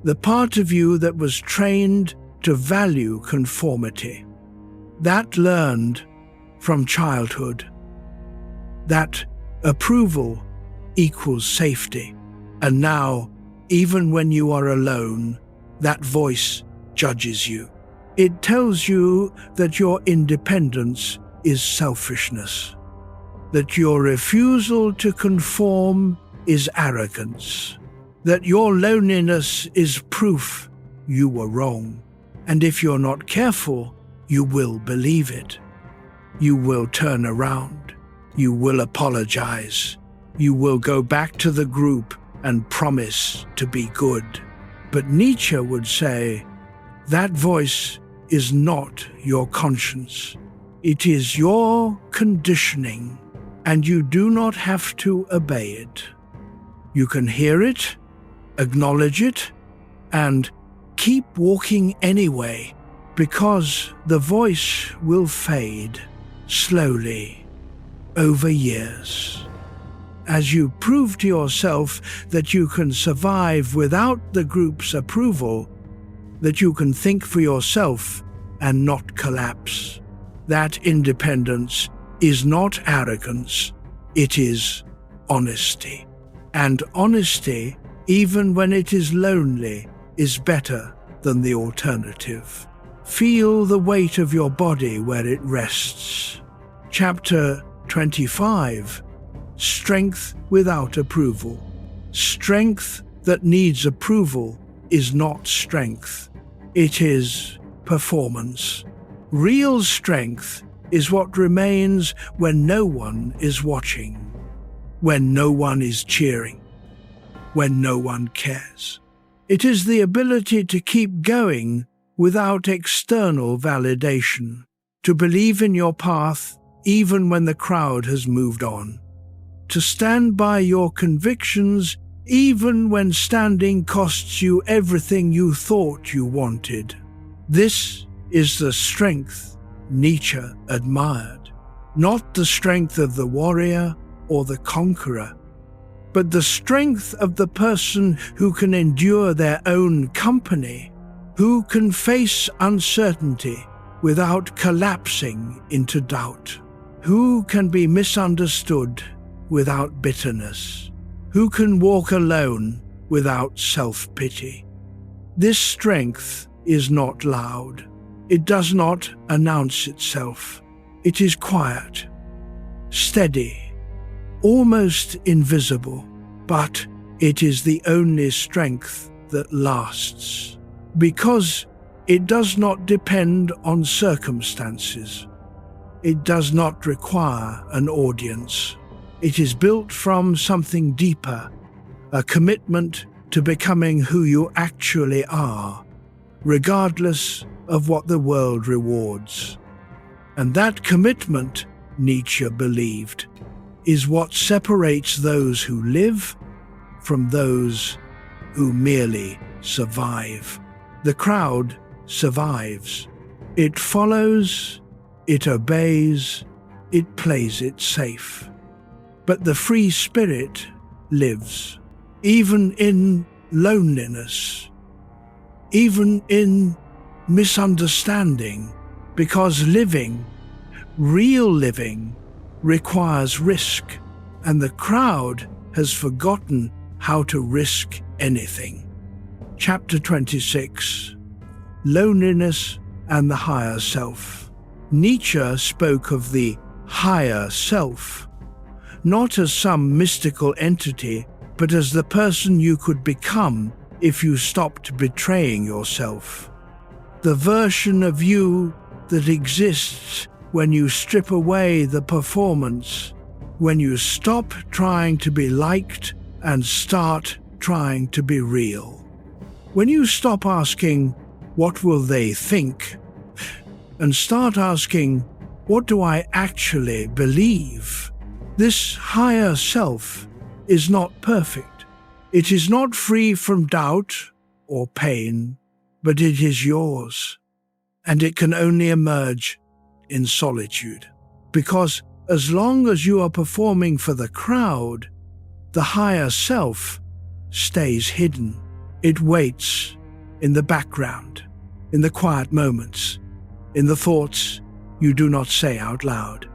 the part of you that was trained to value conformity, that learned from childhood, that approval equals safety. And now, even when you are alone, that voice judges you. It tells you that your independence is selfishness, that your refusal to conform is arrogance, that your loneliness is proof you were wrong. And if you're not careful, you will believe it. You will turn around. You will apologize. You will go back to the group and promise to be good. But Nietzsche would say, that voice is not your conscience. It is your conditioning, and you do not have to obey it. You can hear it, acknowledge it, and keep walking anyway, because the voice will fade slowly over years. As you prove to yourself that you can survive without the group's approval, that you can think for yourself and not collapse. That independence is not arrogance, it is honesty. And honesty, even when it is lonely, is better than the alternative. Feel the weight of your body where it rests. Chapter 25, Strength without approval. Strength that needs approval is not strength. It is performance. Real strength is what remains when no one is watching, when no one is cheering, when no one cares. It is the ability to keep going without external validation, to believe in your path even when the crowd has moved on, to stand by your convictions even when standing costs you everything you thought you wanted. This is the strength Nietzsche admired, not the strength of the warrior or the conqueror, but the strength of the person who can endure their own company, who can face uncertainty without collapsing into doubt, who can be misunderstood without bitterness, who can walk alone without self-pity. This strength is not loud. It does not announce itself. It is quiet, steady, almost invisible, but it is the only strength that lasts, because it does not depend on circumstances. It does not require an audience. It is built from something deeper, a commitment to becoming who you actually are, regardless of what the world rewards. And that commitment, Nietzsche believed, is what separates those who live from those who merely survive. The crowd survives. It follows, it obeys, it plays it safe. But the free spirit lives, even in loneliness, even in misunderstanding, because living, real living, requires risk, and the crowd has forgotten how to risk anything. Chapter 26. Loneliness and the Higher Self. Nietzsche spoke of the higher self, not as some mystical entity, but as the person you could become if you stopped betraying yourself. The version of you that exists when you strip away the performance, when you stop trying to be liked and start trying to be real. When you stop asking, "What will they think?" and start asking, "What do I actually believe?" This higher self is not perfect. It is not free from doubt or pain, but it is yours. And it can only emerge in solitude. Because as long as you are performing for the crowd, the higher self stays hidden. It waits in the background, in the quiet moments, in the thoughts you do not say out loud.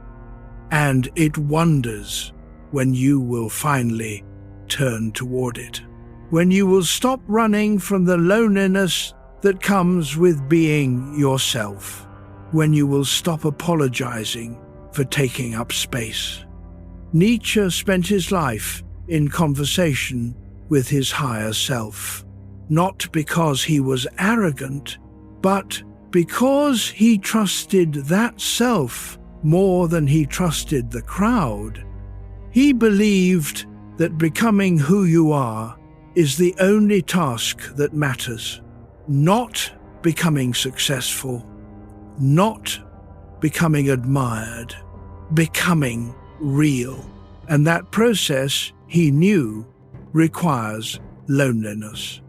And it wonders when you will finally turn toward it, when you will stop running from the loneliness that comes with being yourself, when you will stop apologizing for taking up space. Nietzsche spent his life in conversation with his higher self, not because he was arrogant, but because he trusted that self more than he trusted the crowd. He believed that becoming who you are is the only task that matters, not becoming successful, not becoming admired, becoming real. And that process, he knew, requires loneliness.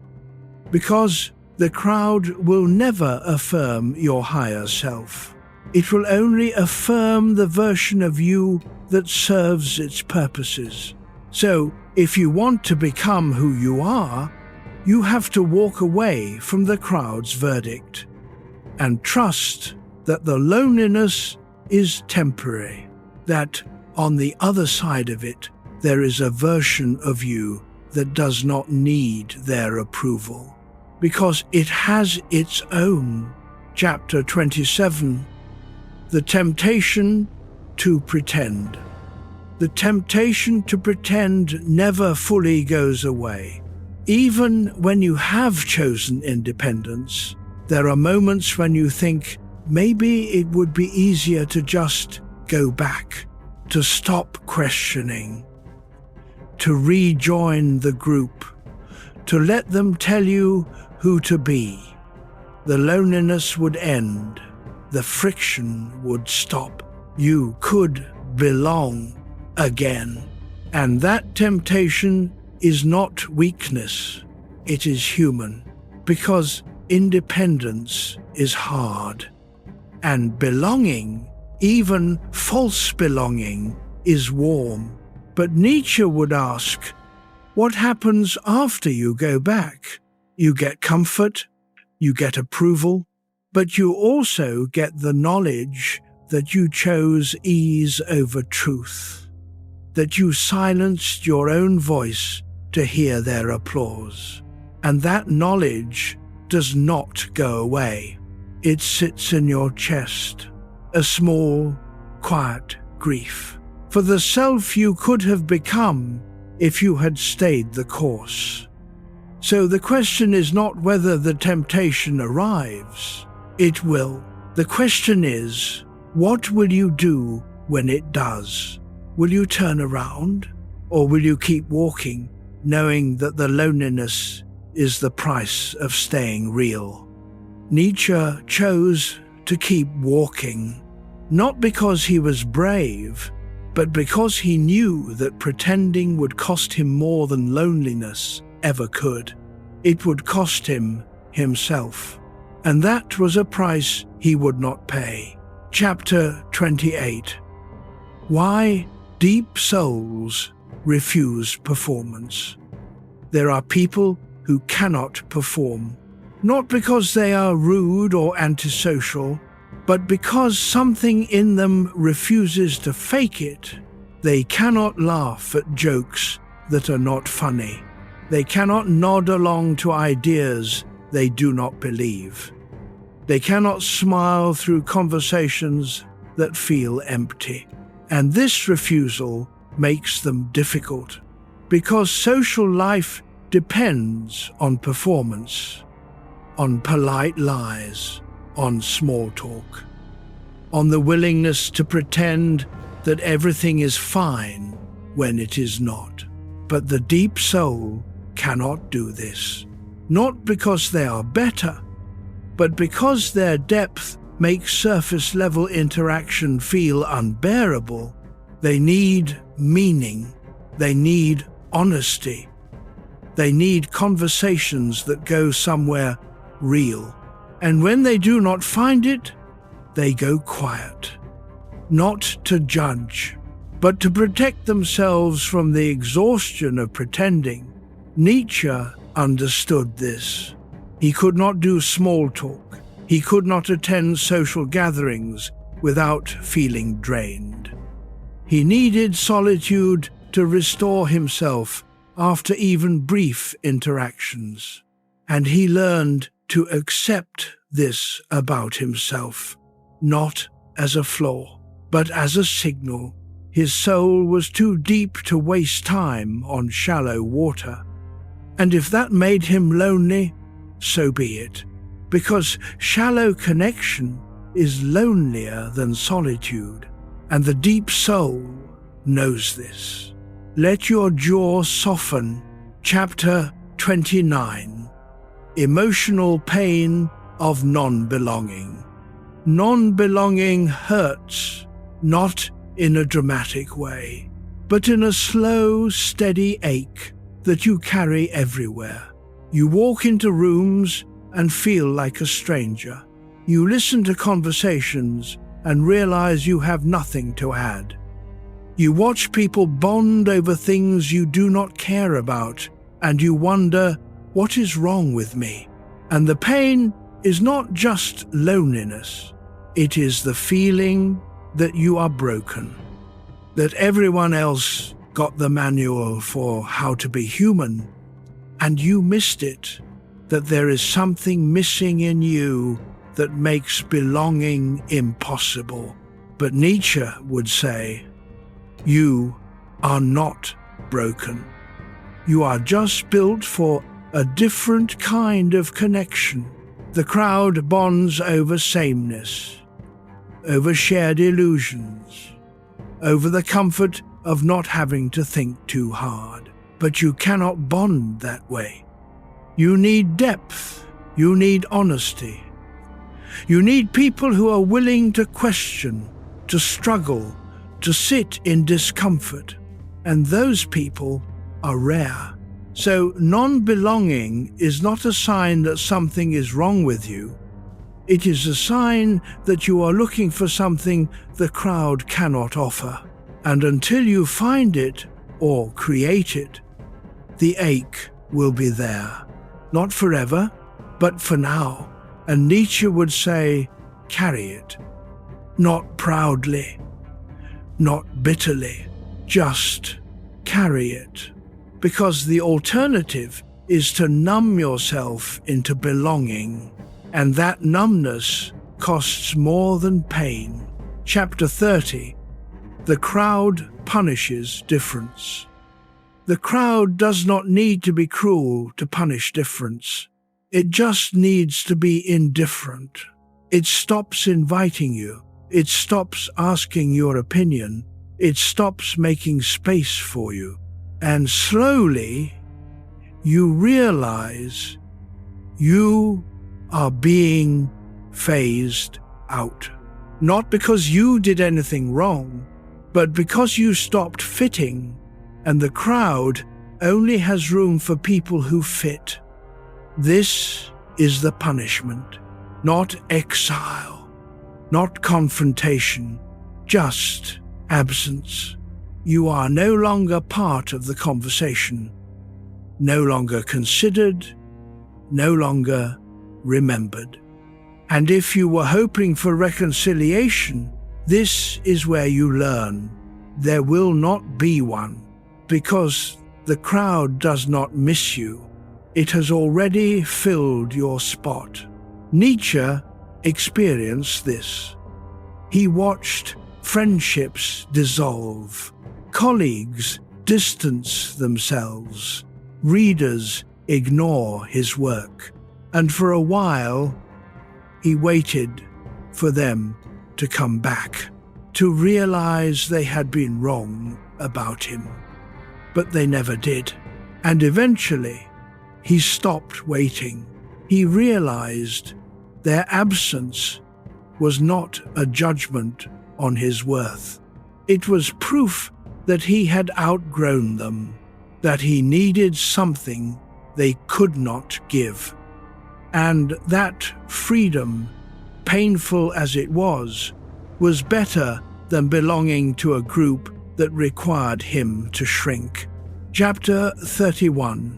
Because the crowd will never affirm your higher self. It will only affirm the version of you that serves its purposes. So, if you want to become who you are, you have to walk away from the crowd's verdict and trust that the loneliness is temporary, that on the other side of it, there is a version of you that does not need their approval, because it has its own. Chapter 27. The temptation to pretend. The temptation to pretend never fully goes away. Even when you have chosen independence, there are moments when you think maybe it would be easier to just go back, to stop questioning, to rejoin the group, to let them tell you who to be. The loneliness would end, the friction would stop. You could belong again. And that temptation is not weakness, it is human, because independence is hard. And belonging, even false belonging, is warm. But Nietzsche would ask, what happens after you go back? You get comfort, you get approval, but you also get the knowledge that you chose ease over truth, that you silenced your own voice to hear their applause. And that knowledge does not go away. It sits in your chest, a small, quiet grief for the self you could have become if you had stayed the course. So the question is not whether the temptation arrives. It will. The question is, what will you do when it does? Will you turn around, or will you keep walking, knowing that the loneliness is the price of staying real? Nietzsche chose to keep walking, not because he was brave, but because he knew that pretending would cost him more than loneliness ever could. It would cost him himself, and that was a price he would not pay. Chapter 28. Why deep souls refuse performance. There are people who cannot perform, not because they are rude or antisocial, but because something in them refuses to fake it. They cannot laugh at jokes that are not funny. They cannot nod along to ideas they do not believe. They cannot smile through conversations that feel empty. And this refusal makes them difficult, because social life depends on performance, on polite lies, on small talk, on the willingness to pretend that everything is fine when it is not. But the deep soul cannot do this, not because they are better, but because their depth makes surface-level interaction feel unbearable. They need meaning, they need honesty, they need conversations that go somewhere real. And when they do not find it, they go quiet, not to judge, but to protect themselves from the exhaustion of pretending. Nietzsche understood this. He could not do small talk. He could not attend social gatherings without feeling drained. He needed solitude to restore himself after even brief interactions. And he learned to accept this about himself, not as a flaw, but as a signal. His soul was too deep to waste time on shallow water. And if that made him lonely, so be it, because shallow connection is lonelier than solitude, and the deep soul knows this. Let your jaw soften. Chapter 29. Emotional pain of non-belonging. Non-belonging hurts, not in a dramatic way, but in a slow, steady ache that you carry everywhere. You walk into rooms and feel like a stranger. You listen to conversations and realize you have nothing to add. You watch people bond over things you do not care about, and you wonder, what is wrong with me? And the pain is not just loneliness. It is the feeling that you are broken, that everyone else got the manual for how to be human, and you missed it, that there is something missing in you that makes belonging impossible. But Nietzsche would say, you are not broken. You are just built for a different kind of connection. The crowd bonds over sameness, over shared illusions, over the comfort of not having to think too hard. But you cannot bond that way. You need depth. You need honesty. You need people who are willing to question, to struggle, to sit in discomfort. And those people are rare. So non-belonging is not a sign that something is wrong with you. It is a sign that you are looking for something the crowd cannot offer. And until you find it or create it, the ache will be there. Not forever, but for now. And Nietzsche would say, carry it. Not proudly, not bitterly, just carry it. Because the alternative is to numb yourself into belonging, and that numbness costs more than pain. Chapter 30. The crowd punishes difference. The crowd does not need to be cruel to punish difference. It just needs to be indifferent. It stops inviting you. It stops asking your opinion. It stops making space for you. And slowly, you realize you are being phased out. Not because you did anything wrong, but because you stopped fitting, and the crowd only has room for people who fit. This is the punishment, not exile, not confrontation, just absence. You are no longer part of the conversation, no longer considered, no longer remembered. And if you were hoping for reconciliation, this is where you learn there will not be one, because the crowd does not miss you. It has already filled your spot. Nietzsche experienced this. He watched friendships dissolve, colleagues distance themselves, readers ignore his work, and for a while he waited for them to come back, to realize they had been wrong about him. But they never did, and eventually he stopped waiting. He realized their absence was not a judgment on his worth. It was proof that he had outgrown them, that he needed something they could not give. And that freedom, painful as it was better than belonging to a group that required him to shrink. Chapter 31.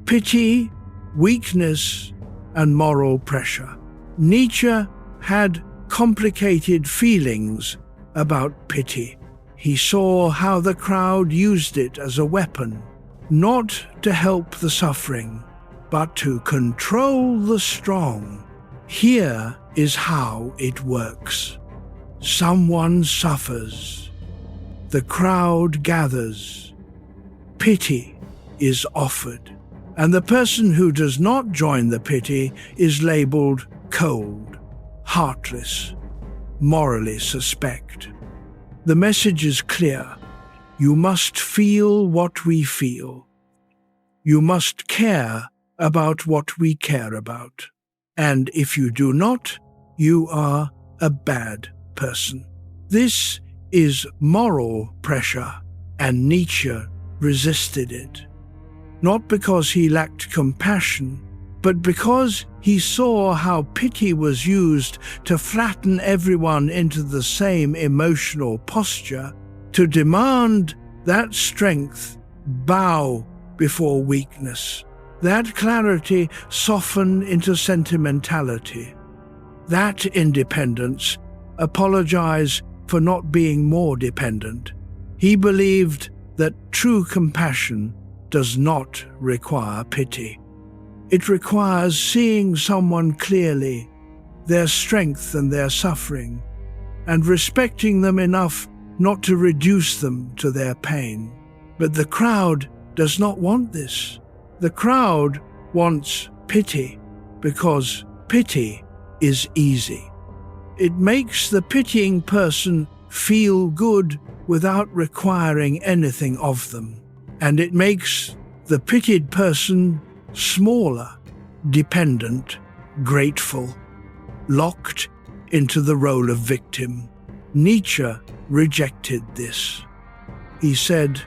Pity, weakness, and moral pressure. Nietzsche had complicated feelings about pity. He saw how the crowd used it as a weapon, not to help the suffering, but to control the strong. Here is how it works. Someone suffers. The crowd gathers. Pity is offered. And the person who does not join the pity is labeled cold, heartless, morally suspect. The message is clear. You must feel what we feel. You must care about what we care about. And if you do not, you are a bad person. This is moral pressure, and Nietzsche resisted it. Not because he lacked compassion, but because he saw how pity was used to flatten everyone into the same emotional posture, to demand that strength bow before weakness, that clarity soften into sentimentality, that independence apologize for not being more dependent. He believed that true compassion does not require pity. It requires seeing someone clearly, their strength and their suffering, and respecting them enough not to reduce them to their pain. But the crowd does not want this. The crowd wants pity because pity is easy. It makes the pitying person feel good without requiring anything of them. And it makes the pitied person smaller, dependent, grateful. locked into the role of victim. Nietzsche rejected this. He said,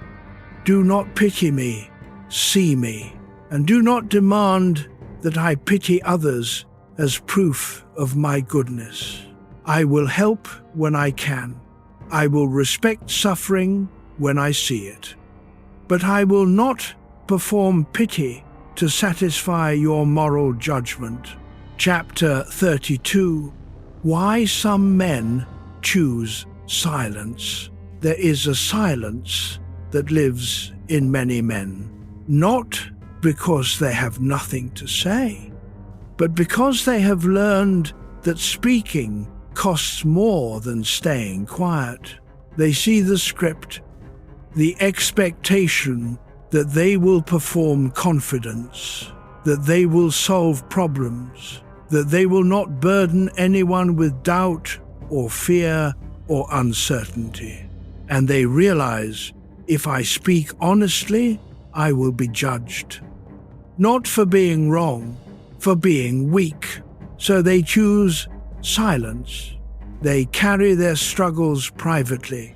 "Do not pity me, see me, and do not demand that I pity others as proof of my goodness. I will help when I can. I will respect suffering when I see it. But I will not perform pity to satisfy your moral judgment." Chapter 32. Why some men choose silence. There is a silence that lives in many men, not because they have nothing to say, but because they have learned that speaking costs more than staying quiet. They see the script, the expectation that they will perform confidence, that they will solve problems, that they will not burden anyone with doubt or fear or uncertainty. And they realize, if I speak honestly, I will be judged. Not for being wrong, for being weak. So they choose silence. They carry their struggles privately.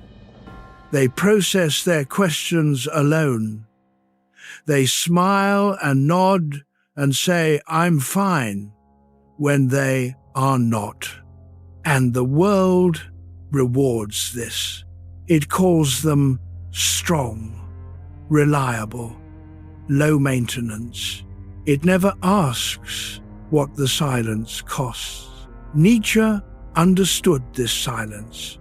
They process their questions alone. They smile and nod and say, "I'm fine," when they are not. And the world rewards this. It calls them strong, reliable, low maintenance. It never asks what the silence costs. Nietzsche understood this silence.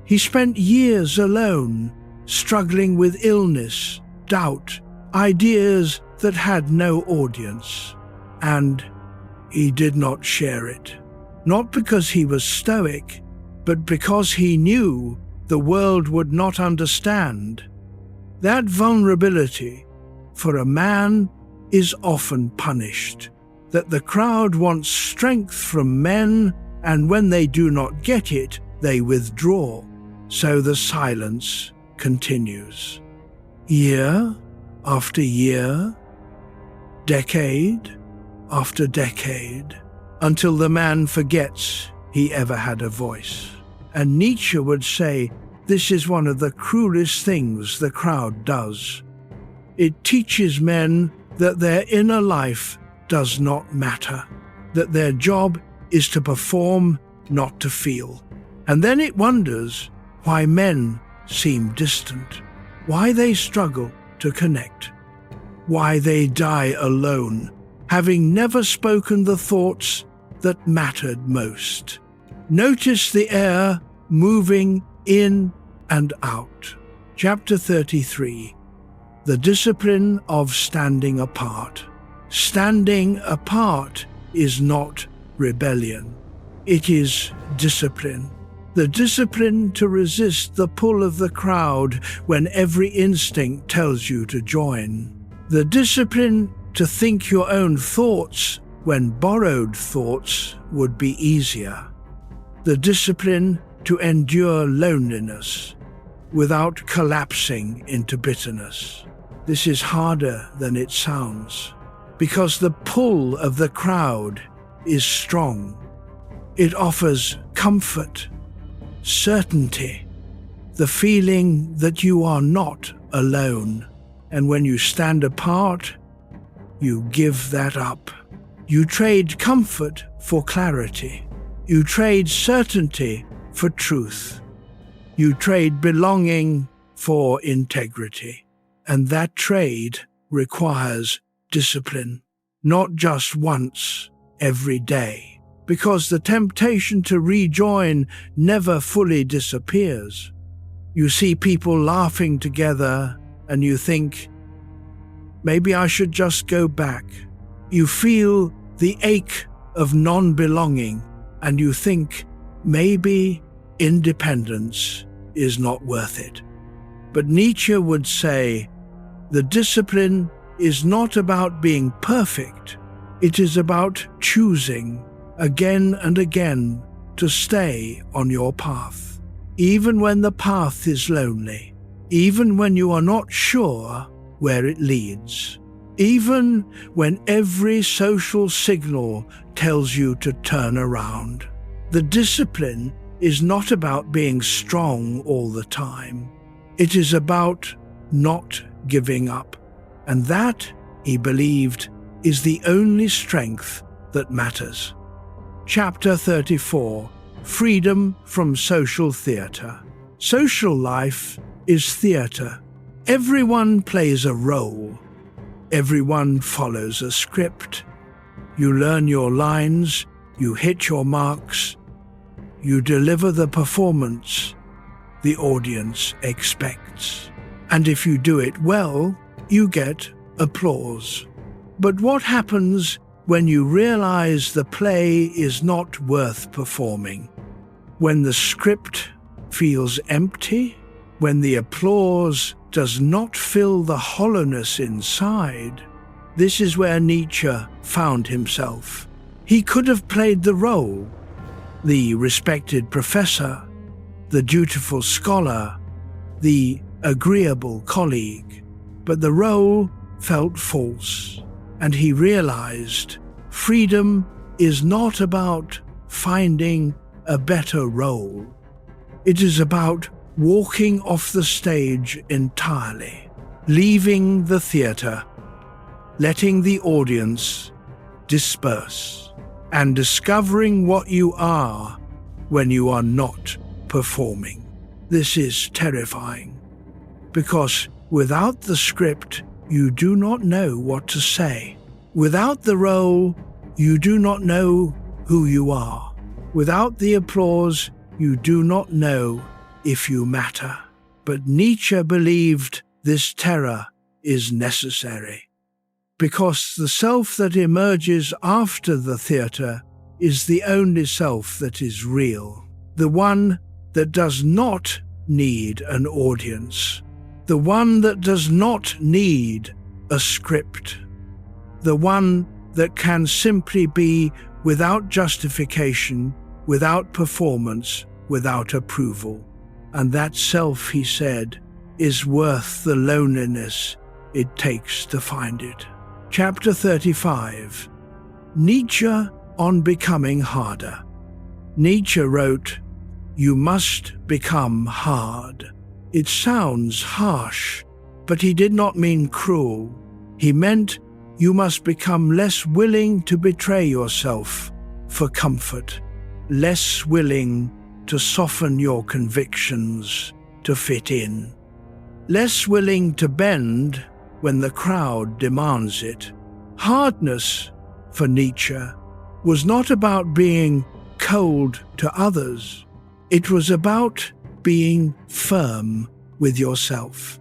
He spent years alone, struggling with illness, doubt, ideas that had no audience. And he did not share it. Not because he was stoic, but because he knew the world would not understand. That vulnerability, for a man, is often punished. That the crowd wants strength from men, and when they do not get it, they withdraw. So the silence continues. Year after year, decade after decade, until the man forgets he ever had a voice. And Nietzsche would say, this is one of the cruelest things the crowd does. It teaches men that their inner life does not matter, that their job is to perform, not to feel. And then it wonders why men seem distant, why they struggle to connect, why they die alone, having never spoken the thoughts that mattered most. Notice the air moving in and out. Chapter 33. The discipline of standing apart. Standing apart is not rebellion. It is discipline. The discipline to resist the pull of the crowd when every instinct tells you to join. The discipline to think your own thoughts when borrowed thoughts would be easier. The discipline to endure loneliness without collapsing into bitterness. This is harder than it sounds, because the pull of the crowd is strong. It offers comfort, certainty, the feeling that you are not alone. And when you stand apart, you give that up. You trade comfort for clarity. You trade certainty for truth. You trade belonging for integrity. And that trade requires discipline, not just once, every day, because the temptation to rejoin never fully disappears. You see people laughing together and you think, maybe I should just go back. You feel the ache of non-belonging and you think, maybe independence is not worth it. But Nietzsche would say, the discipline is not about being perfect. It is about choosing again and again to stay on your path, even when the path is lonely, even when you are not sure where it leads. even when every social signal tells you to turn around. The discipline is not about being strong all the time. It is about not giving up. And that, he believed, is the only strength that matters. Chapter 34. Freedom from Social Theatre. Social life is theatre. Everyone plays a role. Everyone follows a script. You learn your lines, you hit your marks, you deliver the performance the audience expects. And if you do it well, you get applause. But what happens when you realize the play is not worth performing? When the script feels empty? When the applause does not fill the hollowness inside? This is where Nietzsche found himself. He could have played the role, the respected professor, the dutiful scholar, the agreeable colleague, but the role felt false, and he realized freedom is not about finding a better role. It is about walking off the stage entirely, leaving the theatre, letting the audience disperse, and discovering what you are when you are not performing. This is terrifying, because without the script, you do not know what to say. Without the role, you do not know who you are. Without the applause, you do not know if you matter. But Nietzsche believed this terror is necessary, because the self that emerges after the theatre is the only self that is real, the one that does not need an audience, the one that does not need a script, the one that can simply be without justification, without performance, without approval. And that self, he said, is worth the loneliness it takes to find it. Chapter 35. Nietzsche on becoming harder. Nietzsche wrote, "You must become hard." It sounds harsh, but he did not mean cruel. He meant you must become less willing to betray yourself for comfort, less willing to soften your convictions to fit in, less willing to bend when the crowd demands it. Hardness, for Nietzsche, was not about being cold to others. It was about being firm with yourself,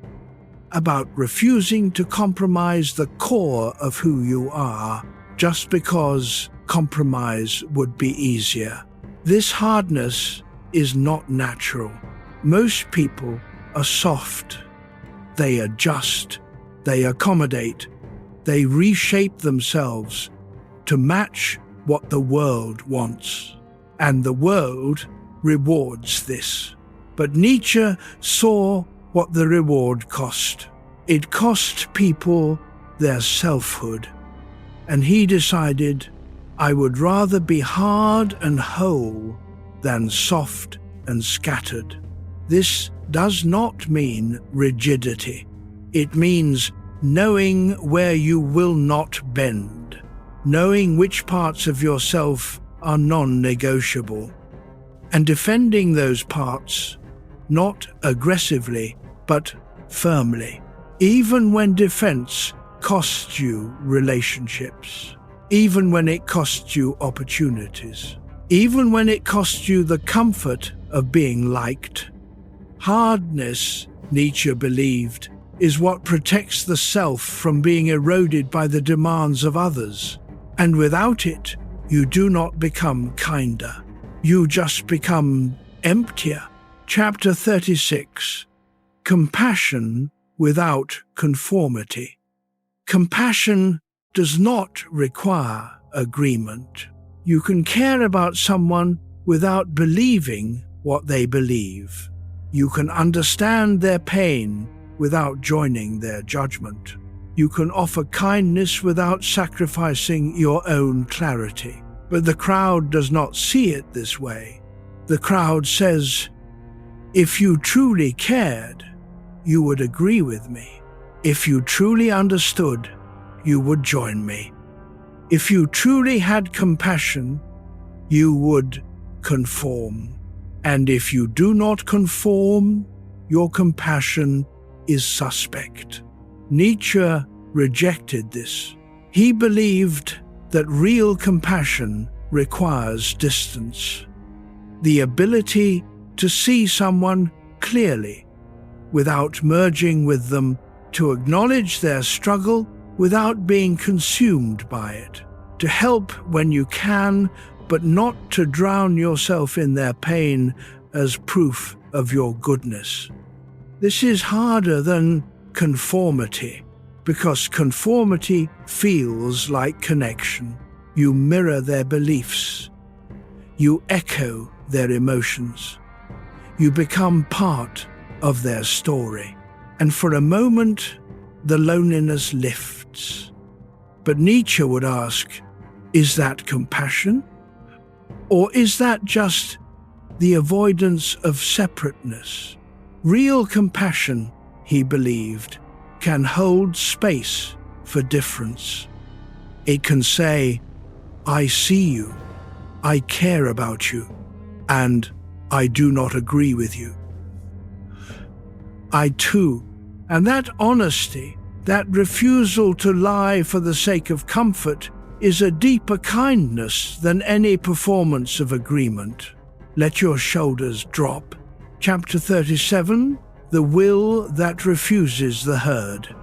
about refusing to compromise the core of who you are just because compromise would be easier. This hardness is not natural. Most people are soft. They adjust, they accommodate, they reshape themselves to match what the world wants. And the world rewards this. But Nietzsche saw what the reward cost. It cost people their selfhood. And he decided, I would rather be hard and whole than soft and scattered. This does not mean rigidity. It means knowing where you will not bend, knowing which parts of yourself are non-negotiable, and defending those parts, not aggressively, but firmly, even when defense costs you relationships, even when it costs you opportunities, even when it costs you the comfort of being liked. Hardness, Nietzsche believed, is what protects the self from being eroded by the demands of others. And without it, you do not become kinder. You just become emptier. Chapter 36. Compassion without conformity. Compassion does not require agreement. You can care about someone without believing what they believe. You can understand their pain without joining their judgment. You can offer kindness without sacrificing your own clarity. But the crowd does not see it this way. The crowd says, if you truly cared, you would agree with me. If you truly understood, you would join me. If you truly had compassion, you would conform. And if you do not conform, your compassion is suspect. Nietzsche rejected this. He believed that real compassion requires distance, the ability to see someone clearly without merging with them, to acknowledge their struggle without being consumed by it, to help when you can, but not to drown yourself in their pain as proof of your goodness. This is harder than conformity, because conformity feels like connection. You mirror their beliefs. You echo their emotions. You become part of their story. And for a moment, the loneliness lifts. But Nietzsche would ask, is that compassion? Or is that just the avoidance of separateness? Real compassion, he believed, can hold space for difference. It can say, I see you, I care about you, and I do not agree with you. I too. And that honesty, that refusal to lie for the sake of comfort, is a deeper kindness than any performance of agreement. Let your shoulders drop. Chapter 37, The Will That Refuses the Herd.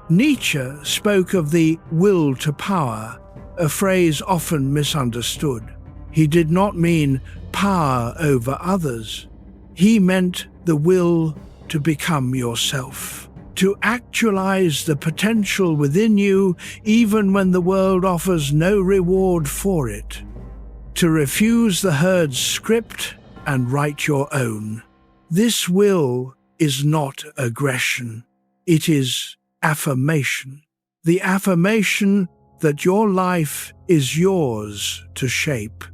Nietzsche spoke of the will to power, a phrase often misunderstood. He did not mean power over others. He meant the will to become yourself, to actualize the potential within you even when the world offers no reward for it, to refuse the herd's script and write your own. This will is not aggression. It is affirmation. The affirmation that your life is yours to shape,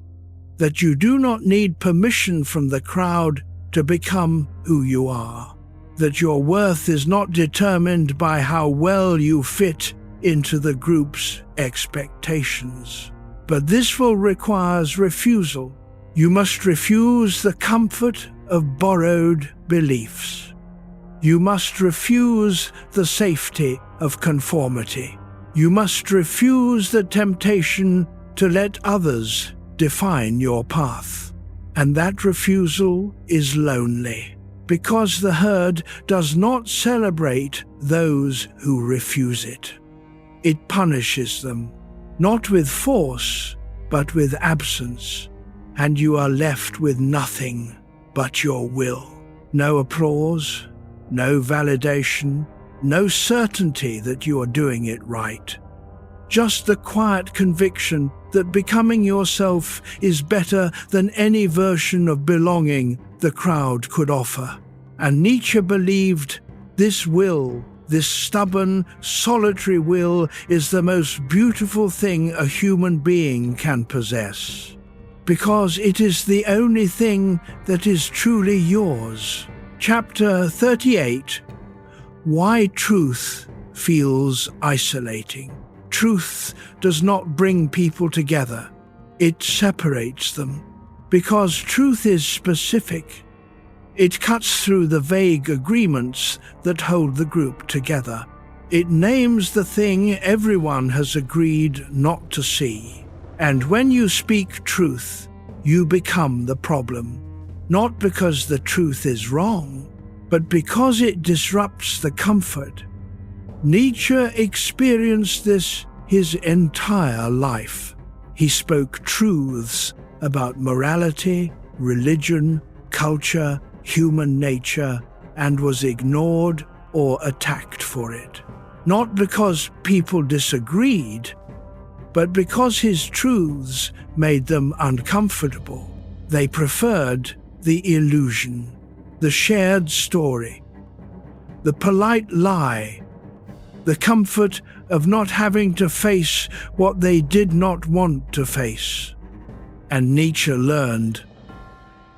that you do not need permission from the crowd to become who you are, that your worth is not determined by how well you fit into the group's expectations. But this will require refusal. You must refuse the comfort of borrowed beliefs. You must refuse the safety of conformity. You must refuse the temptation to let others define your path. And that refusal is lonely, because the herd does not celebrate those who refuse it. It punishes them, not with force, but with absence, and you are left with nothing but your will. No applause, no validation, no certainty that you are doing it right. Just the quiet conviction that becoming yourself is better than any version of belonging the crowd could offer. And Nietzsche believed this will, this stubborn, solitary will, is the most beautiful thing a human being can possess, because it is the only thing that is truly yours. Chapter 38, Why Truth Feels Isolating. Truth does not bring people together. It separates them, because truth is specific. It cuts through the vague agreements that hold the group together. It names the thing everyone has agreed not to see. And when you speak truth, you become the problem. Not because the truth is wrong, but because it disrupts the comfort. Nietzsche experienced this his entire life. He spoke truths about morality, religion, culture, human nature, and was ignored or attacked for it. Not because people disagreed, but because his truths made them uncomfortable. They preferred the illusion, the shared story, the polite lie the comfort of not having to face what they did not want to face. And Nietzsche learned,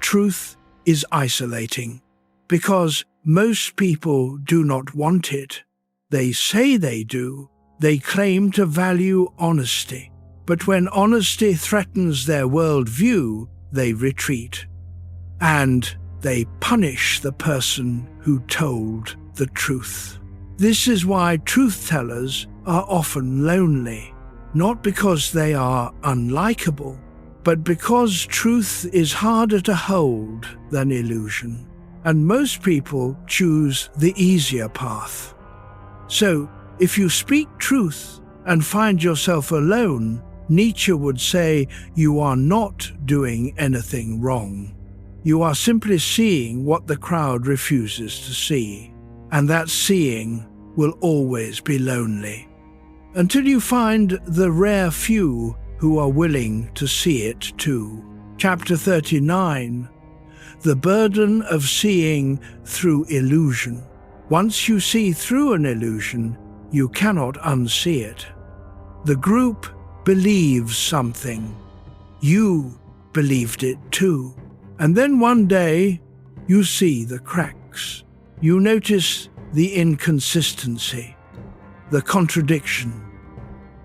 truth is isolating, because most people do not want it. They say they do. They claim to value honesty. But when honesty threatens their worldview, they retreat. And they punish the person who told the truth. This is why truth-tellers are often lonely, not because they are unlikable, but because truth is harder to hold than illusion, and most people choose the easier path. So, if you speak truth and find yourself alone, Nietzsche would say you are not doing anything wrong. You are simply seeing what the crowd refuses to see, and that seeing will always be lonely, until you find the rare few who are willing to see it too. Chapter 39, The Burden of Seeing Through Illusion. Once you see through an illusion, you cannot unsee it. The group believes something. You believed it too. And then one day, you see the cracks. You notice the inconsistency, the contradiction,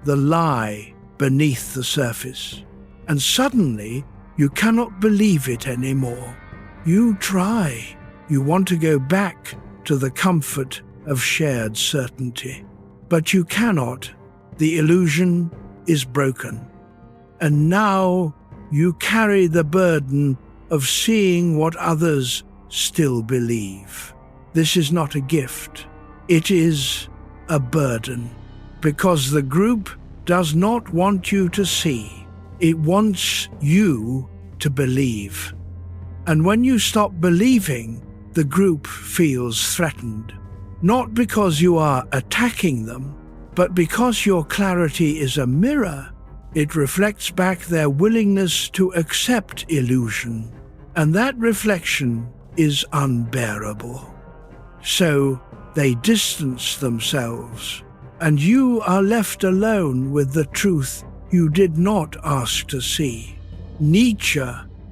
the lie beneath the surface. And suddenly, you cannot believe it anymore. You try. You want to go back to the comfort of shared certainty. But you cannot. The illusion is broken. And now you carry the burden of seeing what others still believe. This is not a gift. It is a burden, because the group does not want you to see. It wants you to believe. And when you stop believing, the group feels threatened, not because you are attacking them, but because your clarity is a mirror. It reflects back their willingness to accept illusion, and that reflection is unbearable. So they distance themselves, and you are left alone with the truth you did not ask to see. Nietzsche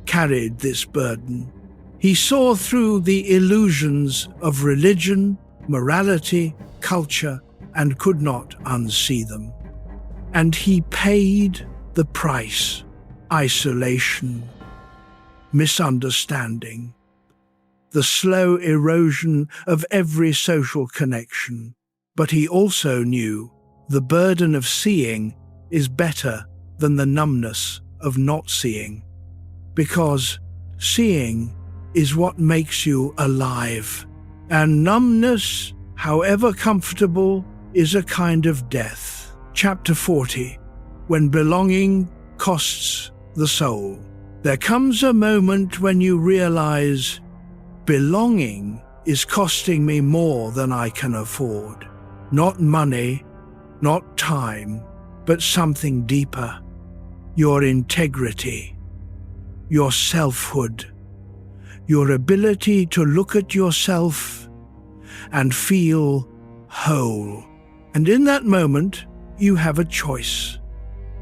carried this burden. He saw through the illusions of religion, morality, culture, and could not unsee them. And he paid the price: isolation, misunderstanding, the slow erosion of every social connection. But he also knew the burden of seeing is better than the numbness of not seeing, because seeing is what makes you alive, and numbness, however comfortable, is a kind of death. Chapter 40, When Belonging Costs the Soul. There comes a moment when you realize, belonging is costing me more than I can afford. Not money, not time, but something deeper. Your integrity, your selfhood, your ability to look at yourself and feel whole. And in that moment, you have a choice.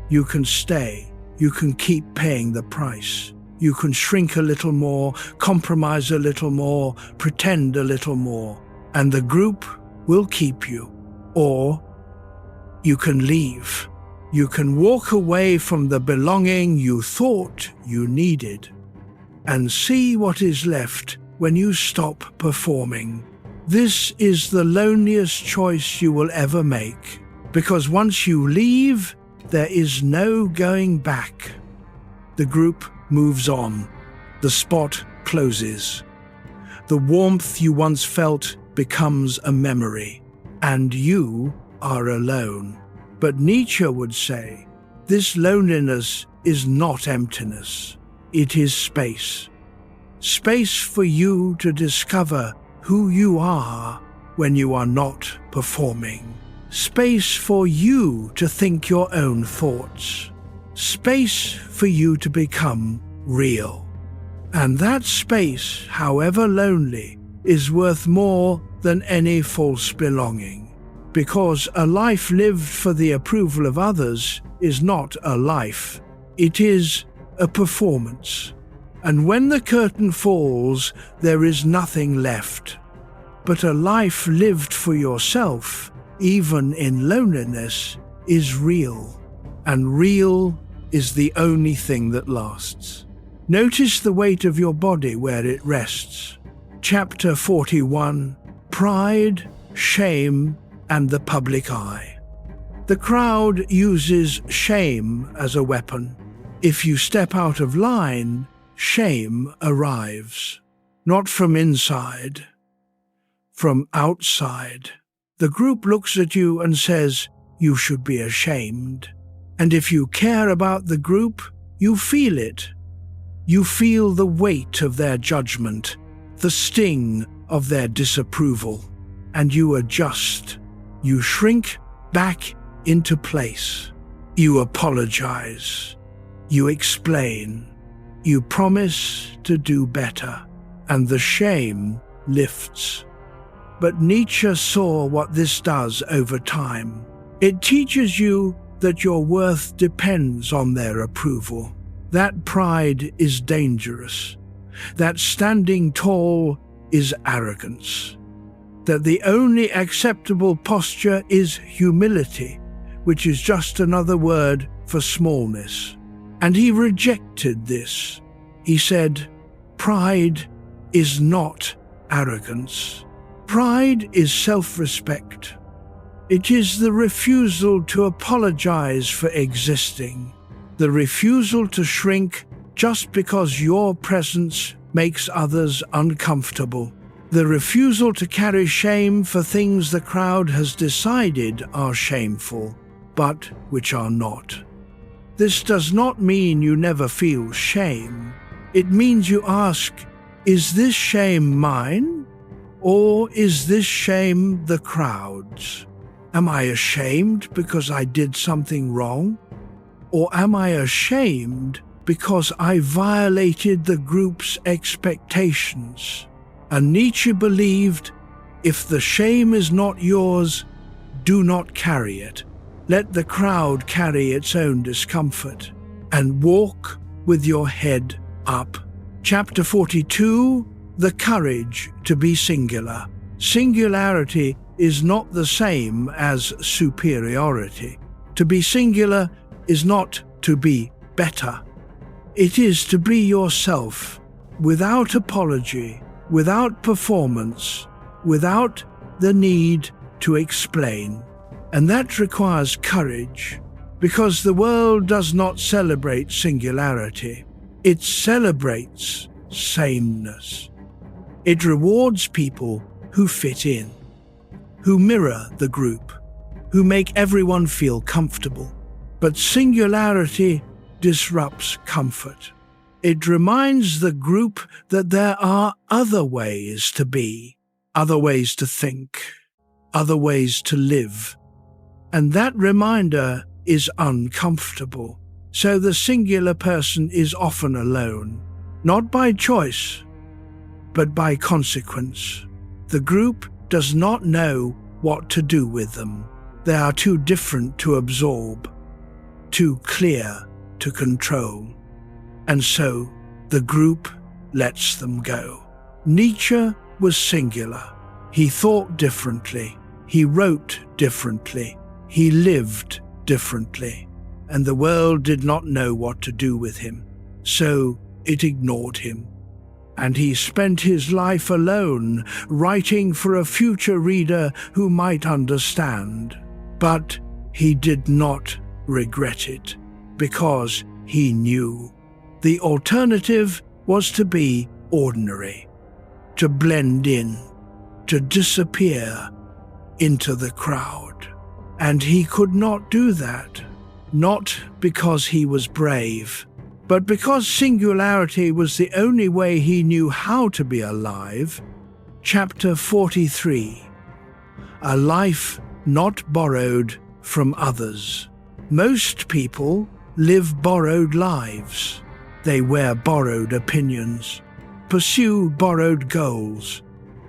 You can stay. You can keep paying the price. You can shrink a little more, compromise a little more, pretend a little more, and the group will keep you. Or you can leave. You can walk away from the belonging you thought you needed and see what is left when you stop performing. This is the loneliest choice you will ever make, because once you leave, there is no going back. The group moves on. The spot closes. The warmth you once felt becomes a memory, and you are alone. But Nietzsche would say, this loneliness is not emptiness. It is space. Space for you to discover who you are when you are not performing. Space for you to think your own thoughts. Space for you to become real. And that space, however lonely, is worth more than any false belonging, because a life lived for the approval of others is not a life. It is a performance. And when the curtain falls, there is nothing left. But a life lived for yourself, even in loneliness, is real. And real is the only thing that lasts. Notice the weight of your body where it rests. Chapter 41: Pride, Shame, and the Public Eye. The crowd uses shame as a weapon. If you step out of line, shame arrives. Not from inside, from outside. The group looks at you and says, you should be ashamed. And if you care about the group, you feel it. You feel the weight of their judgment, the sting of their disapproval, and you adjust. You shrink back into place. You apologize. You explain. You promise to do better, and the shame lifts. But Nietzsche saw what this does over time. It teaches you that your worth depends on their approval. That pride is dangerous. That standing tall is arrogance. That the only acceptable posture is humility, which is just another word for smallness. And he rejected this. He said, pride is not arrogance. Pride is self-respect. It is the refusal to apologize for existing, the refusal to shrink just because your presence makes others uncomfortable, the refusal to carry shame for things the crowd has decided are shameful, but which are not. This does not mean you never feel shame. It means you ask, is this shame mine? Or is this shame the crowd's? Am I ashamed because I did something wrong? Or am I ashamed because I violated the group's expectations? And Nietzsche believed, if the shame is not yours, do not carry it. Let the crowd carry its own discomfort, and walk with your head up. Chapter 42: The Courage to be Singular. Singularity is not the same as superiority. To be singular is not to be better. It is to be yourself, without apology, without performance, without the need to explain. And that requires courage, because the world does not celebrate singularity. It celebrates sameness. It rewards people who fit in, who mirror the group, who make everyone feel comfortable. But singularity disrupts comfort. It reminds the group that there are other ways to be, other ways to think, other ways to live. And that reminder is uncomfortable. So the singular person is often alone, not by choice, but by consequence. The group does not know what to do with them. They are too different to absorb, too clear to control. And so the group lets them go. Nietzsche was singular. He thought differently. He wrote differently. He lived differently. And the world did not know what to do with him. So it ignored him. And he spent his life alone, writing for a future reader who might understand. But he did not regret it, because he knew. The alternative was to be ordinary, to blend in, to disappear into the crowd. And he could not do that, not because he was brave, but because singularity was the only way he knew how to be alive. Chapter 43: A Life Not Borrowed from Others. Most people live borrowed lives. They wear borrowed opinions, pursue borrowed goals,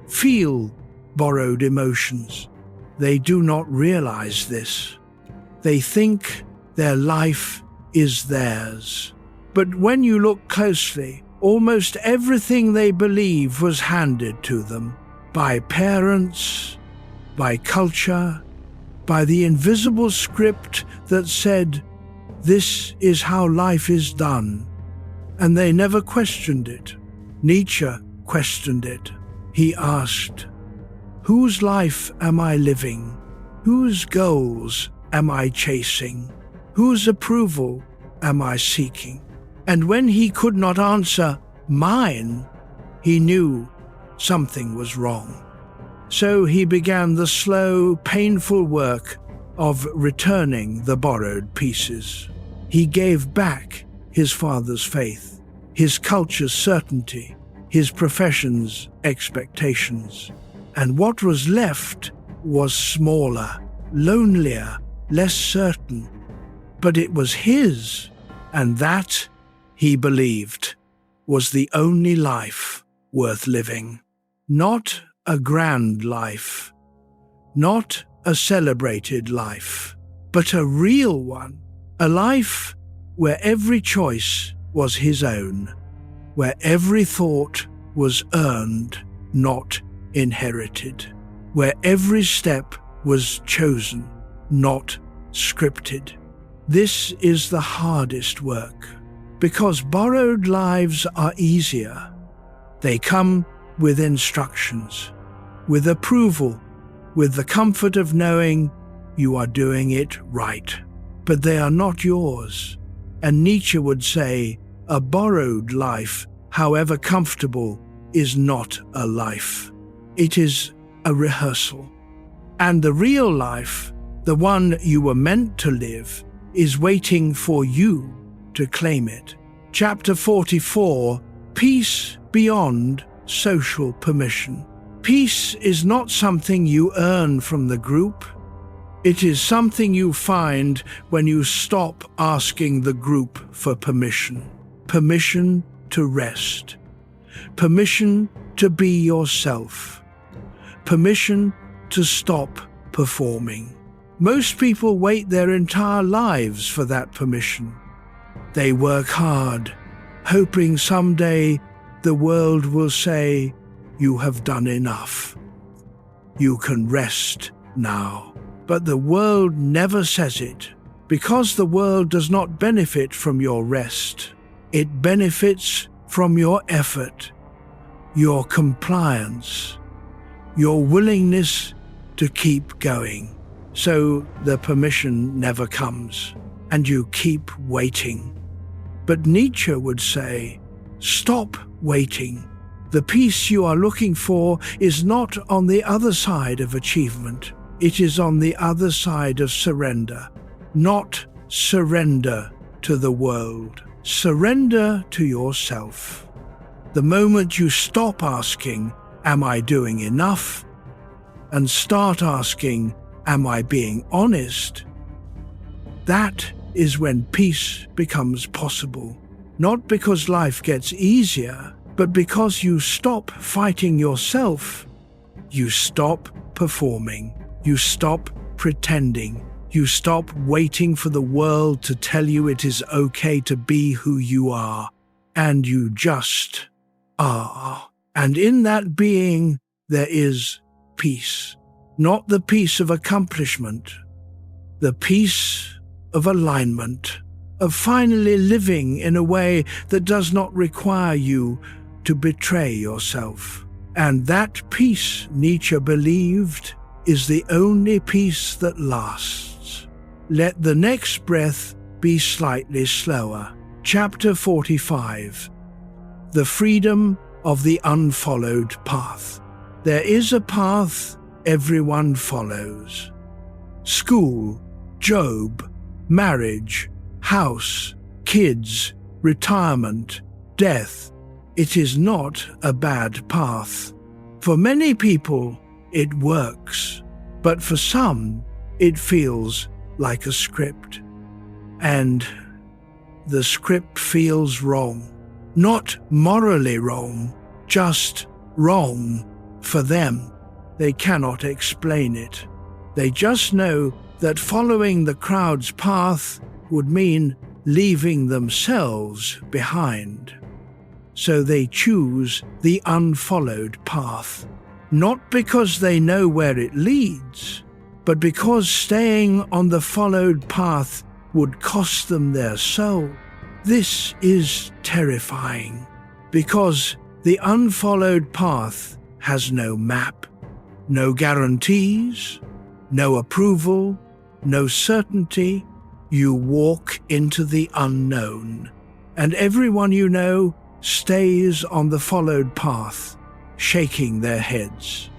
feel borrowed emotions, they do not realize this. They think their life is theirs. But when you look closely, almost everything they believe was handed to them by parents, by culture, by the invisible script that said, "This is how life is done." And they never questioned it. Nietzsche questioned it. He asked, "Whose life am I living? Whose goals am I chasing? Whose approval am I seeking?" And when he could not answer mine, he knew something was wrong. So he began the slow, painful work of returning the borrowed pieces. He gave back his father's faith, his culture's certainty, his profession's expectations. And what was left was smaller, lonelier, less certain. But it was his, and that, he believed, was the only life worth living. Not a grand life, not a celebrated life, but a real one, a life where every choice was his own, where every thought was earned, not inherited, where every step was chosen, not scripted. This is the hardest work, because borrowed lives are easier. They come with instructions, with approval, with the comfort of knowing you are doing it right. But they are not yours. And Nietzsche would say, a borrowed life, however comfortable, is not a life. It is a rehearsal. And the real life, the one you were meant to live, is waiting for you to claim it. Chapter 44, Peace Beyond Social Permission. Peace is not something you earn from the group. It is something you find when you stop asking the group for permission. Permission to rest. Permission to be yourself. Permission to stop performing. Most people wait their entire lives for that permission. They work hard, hoping someday the world will say, "You have done enough. You can rest now." But the world never says it, because the world does not benefit from your rest. It benefits from your effort, your compliance, your willingness to keep going. So the permission never comes, and you keep waiting. But Nietzsche would say, stop waiting. The peace you are looking for is not on the other side of achievement. It is on the other side of surrender. Not surrender to the world. Surrender to yourself. The moment you stop asking, "Am I doing enough?" and start asking, "Am I being honest?" that is when peace becomes possible. Not because life gets easier, but because you stop fighting yourself. You stop performing. You stop pretending. You stop waiting for the world to tell you it is okay to be who you are. And you just are. And in that being, there is peace. Not the peace of accomplishment. The peace of alignment. Of finally living in a way that does not require you to betray yourself. And that peace, Nietzsche believed, is the only peace that lasts. Let the next breath be slightly slower. Chapter 45. The Freedom of the Unfollowed Path. There is a path everyone follows. School, job, marriage, house, kids, retirement, death. It is not a bad path. For many people, it works, but for some, it feels like a script. And the script feels wrong. Not morally wrong, just wrong for them. They cannot explain it. They just know that following the crowd's path would mean leaving themselves behind. So they choose the unfollowed path, not because they know where it leads, but because staying on the followed path would cost them their soul. This is terrifying, because the unfollowed path has no map, no guarantees, no approval, no certainty. You walk into the unknown, and everyone you know stays on the followed path, shaking their heads.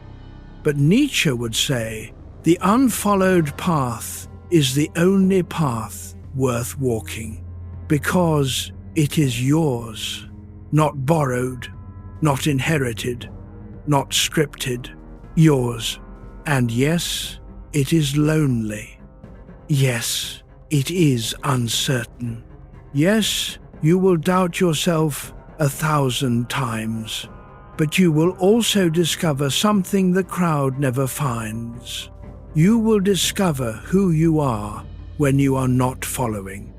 But Nietzsche would say, the unfollowed path is the only path worth walking, because it is yours, not borrowed, not inherited, not scripted, yours. And yes, it is lonely. Yes, it is uncertain. Yes, you will doubt yourself 1,000 times, but you will also discover something the crowd never finds. You will discover who you are when you are not following.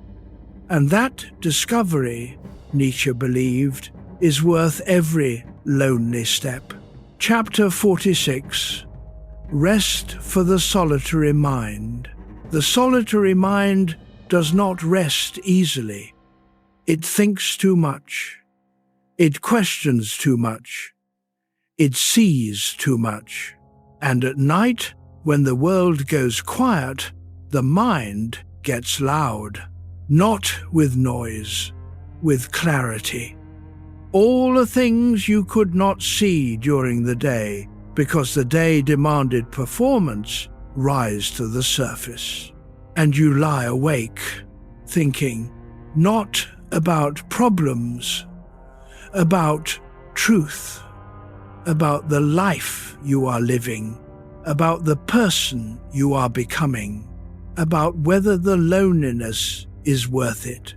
And that discovery, Nietzsche believed, is worth every lonely step. Chapter 46. Rest for the solitary mind. The solitary mind does not rest easily. It thinks too much. It questions too much. It sees too much. And at night, when the world goes quiet, the mind gets loud. Not with noise, with clarity. All the things you could not see during the day, because the day demanded performance, rise to the surface. And you lie awake, thinking, not about problems, about truth, about the life you are living, about the person you are becoming, about whether the loneliness is worth it.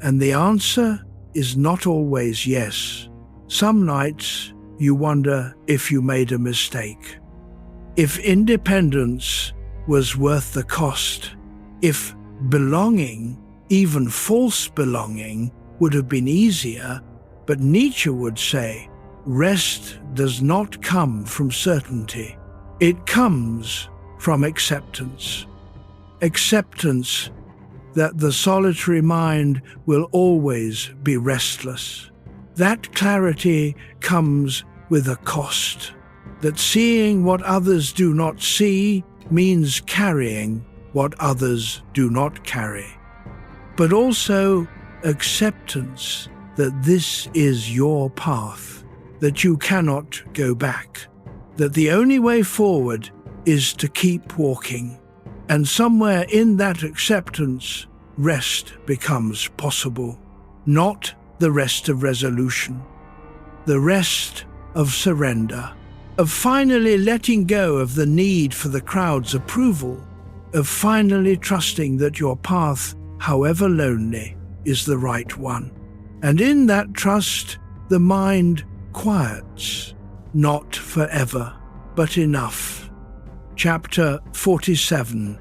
And the answer is not always yes. Some nights you wonder if you made a mistake, if independence was worth the cost, if belonging, even false belonging, would have been easier. But Nietzsche would say, rest does not come from certainty. It comes from acceptance. Acceptance that the solitary mind will always be restless. That clarity comes with a cost, that seeing what others do not see means carrying what others do not carry. But also acceptance that this is your path, that you cannot go back, that the only way forward is to keep walking. And somewhere in that acceptance, rest becomes possible. Not the rest of resolution, the rest of surrender, of finally letting go of the need for the crowd's approval, of finally trusting that your path, however lonely, is the right one. And in that trust, the mind quiets, not forever, but enough. Chapter 47.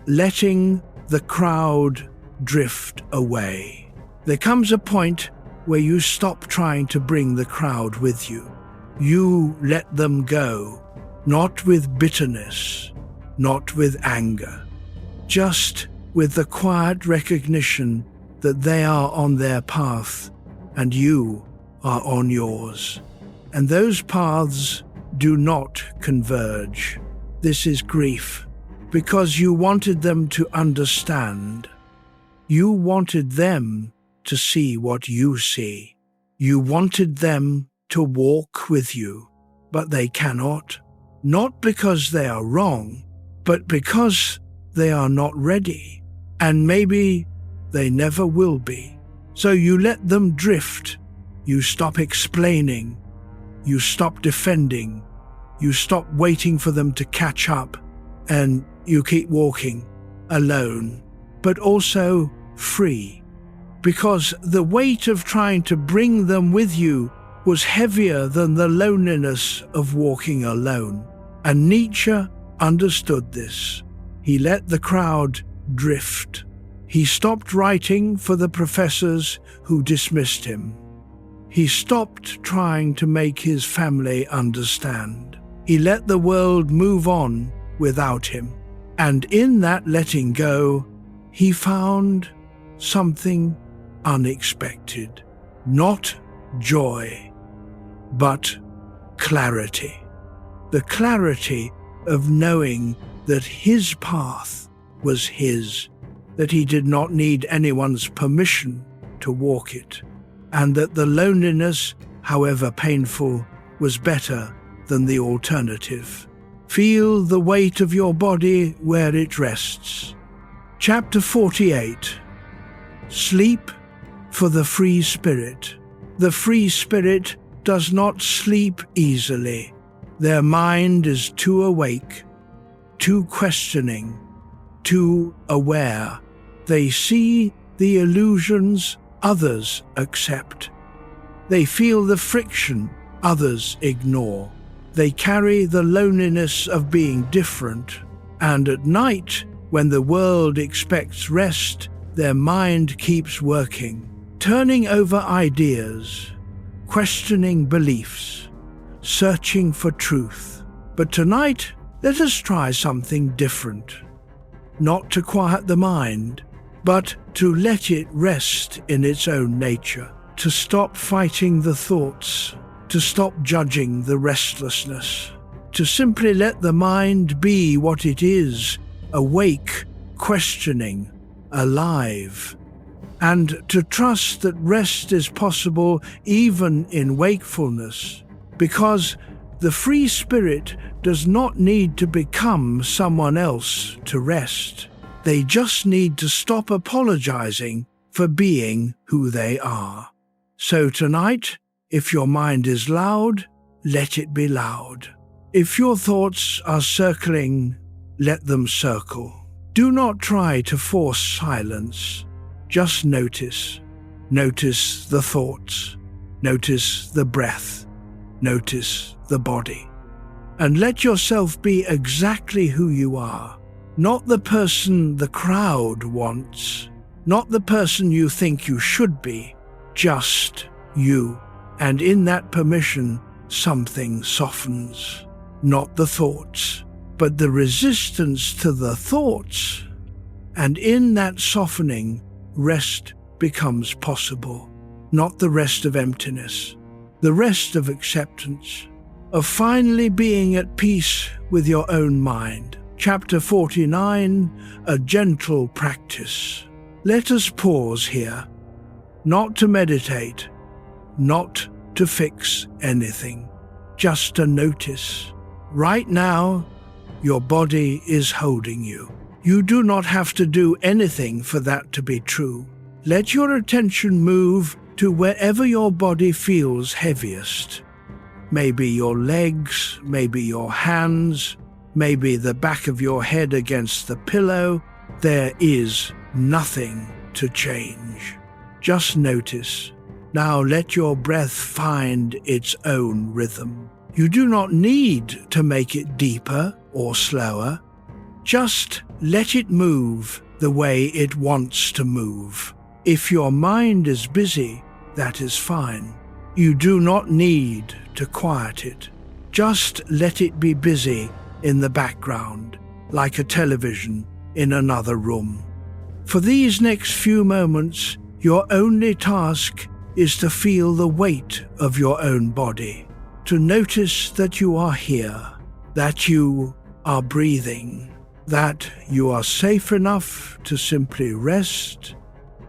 Letting the crowd drift away. There comes a point where you stop trying to bring the crowd with you. You let them go, not with bitterness, not with anger, just with the quiet recognition that they are on their path and you are on yours. And those paths do not converge. This is grief, because you wanted them to understand. You wanted them to see what you see. You wanted them to walk with you, but they cannot. Not because they are wrong, but because they are not ready, and maybe they never will be. So you let them drift. You stop explaining. You stop defending. You stop waiting for them to catch up, and you keep walking, alone, but also free. Because the weight of trying to bring them with you was heavier than the loneliness of walking alone. And Nietzsche understood this. He let the crowd drift. He stopped writing for the professors who dismissed him. He stopped trying to make his family understand. He let the world move on without him. And in that letting go, he found something unexpected. Not joy, but clarity. The clarity of knowing that his path was his, that he did not need anyone's permission to walk it, and that the loneliness, however painful, was better than the alternative. Feel the weight of your body where it rests. Chapter 48. Sleep for the free spirit. The free spirit does not sleep easily. Their mind is too awake, too questioning, too aware. They see the illusions others accept. They feel the friction others ignore. They carry the loneliness of being different, and at night, when the world expects rest, their mind keeps working, turning over ideas, questioning beliefs, searching for truth. But tonight, let us try something different. Not to quiet the mind, but to let it rest in its own nature, to stop fighting the thoughts, to stop judging the restlessness, to simply let the mind be what it is, awake, questioning, alive, and to trust that rest is possible even in wakefulness, because the free spirit does not need to become someone else to rest. They just need to stop apologizing for being who they are. So tonight, if your mind is loud, let it be loud. If your thoughts are circling, let them circle. Do not try to force silence. Just notice. Notice the thoughts. Notice the breath. Notice the body. And let yourself be exactly who you are. Not the person the crowd wants. Not the person you think you should be. Just you. And in that permission, something softens. Not the thoughts, but the resistance to the thoughts. And in that softening, rest becomes possible. Not the rest of emptiness, the rest of acceptance, of finally being at peace with your own mind. Chapter 49, a gentle practice. Let us pause here, not to meditate, not to fix anything, just to notice. Right now, your body is holding you. You do not have to do anything for that to be true. Let your attention move to wherever your body feels heaviest. Maybe your legs, maybe your hands, maybe the back of your head against the pillow. There is nothing to change. Just notice. Now let your breath find its own rhythm. You do not need to make it deeper or slower. Just let it move the way it wants to move. If your mind is busy, that is fine. You do not need to quiet it. Just let it be busy in the background, like a television in another room. For these next few moments, your only task is to feel the weight of your own body, to notice that you are here, that you are breathing, that you are safe enough to simply rest.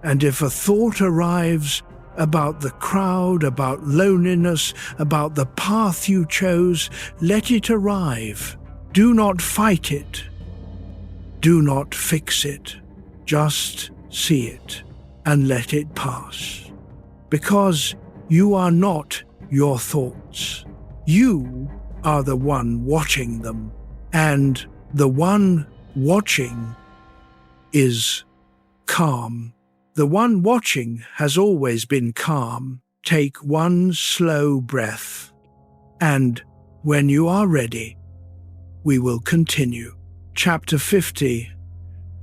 And if a thought arrives about the crowd, about loneliness, about the path you chose, let it arrive. Do not fight it. Do not fix it. Just see it and let it pass. Because you are not your thoughts. You are the one watching them, and the one watching is calm. The one watching has always been calm. Take one slow breath, and when you are ready, we will continue. Chapter 50,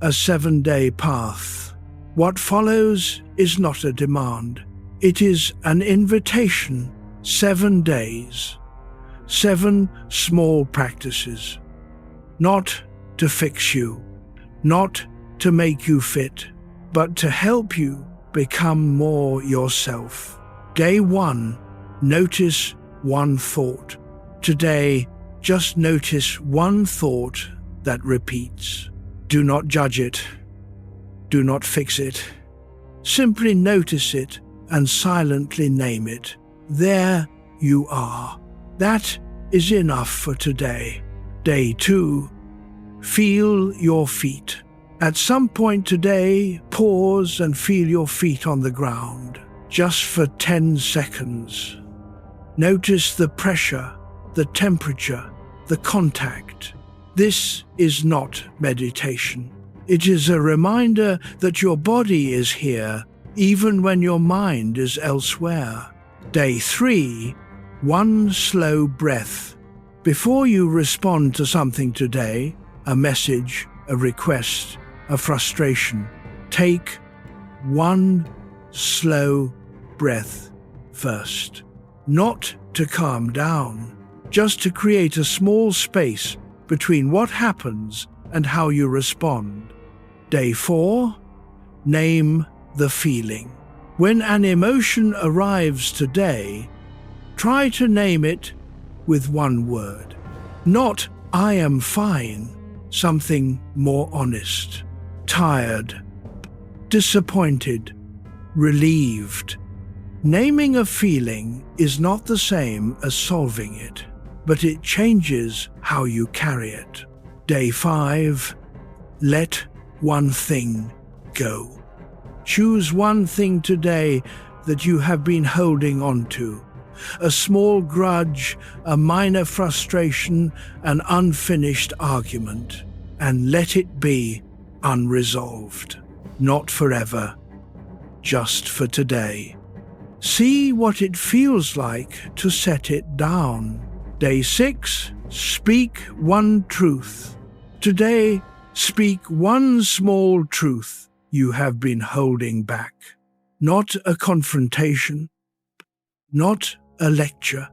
A 7-Day Path. What follows is not a demand. It is an invitation. 7 days. 7 small practices. Not to fix you, not to make you fit, but to help you become more yourself. Day 1, notice one thought. Today, just notice one thought that repeats. Do not judge it. Do not fix it. Simply notice it and silently name it. There you are. That is enough for today. Day 2, feel your feet. At some point today, pause and feel your feet on the ground, just for 10 seconds. Notice the pressure, the temperature, the contact. This is not meditation. It is a reminder that your body is here, even when your mind is elsewhere. Day 3, one slow breath. Before you respond to something today, a message, a request, a frustration, take one slow breath first. Not to calm down, just to create a small space between what happens and how you respond. Day 4, name the feeling. When an emotion arrives today, try to name it with one word. Not "I am fine," something more honest. Tired, disappointed, relieved. Naming a feeling is not the same as solving it, but it changes how you carry it. Day 5, let one thing go. Choose one thing today that you have been holding on to. A small grudge, a minor frustration, an unfinished argument, and let it be unresolved. Not forever, just for today. See what it feels like to set it down. Day 6, speak one truth. Today, speak one small truth you have been holding back. Not a confrontation, not a lecture,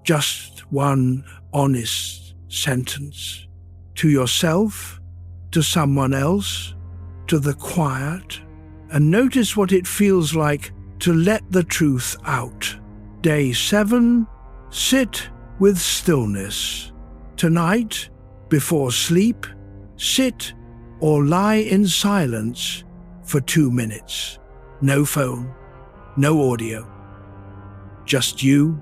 just one honest sentence. To yourself, to someone else, to the quiet, and notice what it feels like to let the truth out. Day 7, sit with stillness. Tonight, before sleep, sit or lie in silence for 2 minutes. No phone, no audio. Just you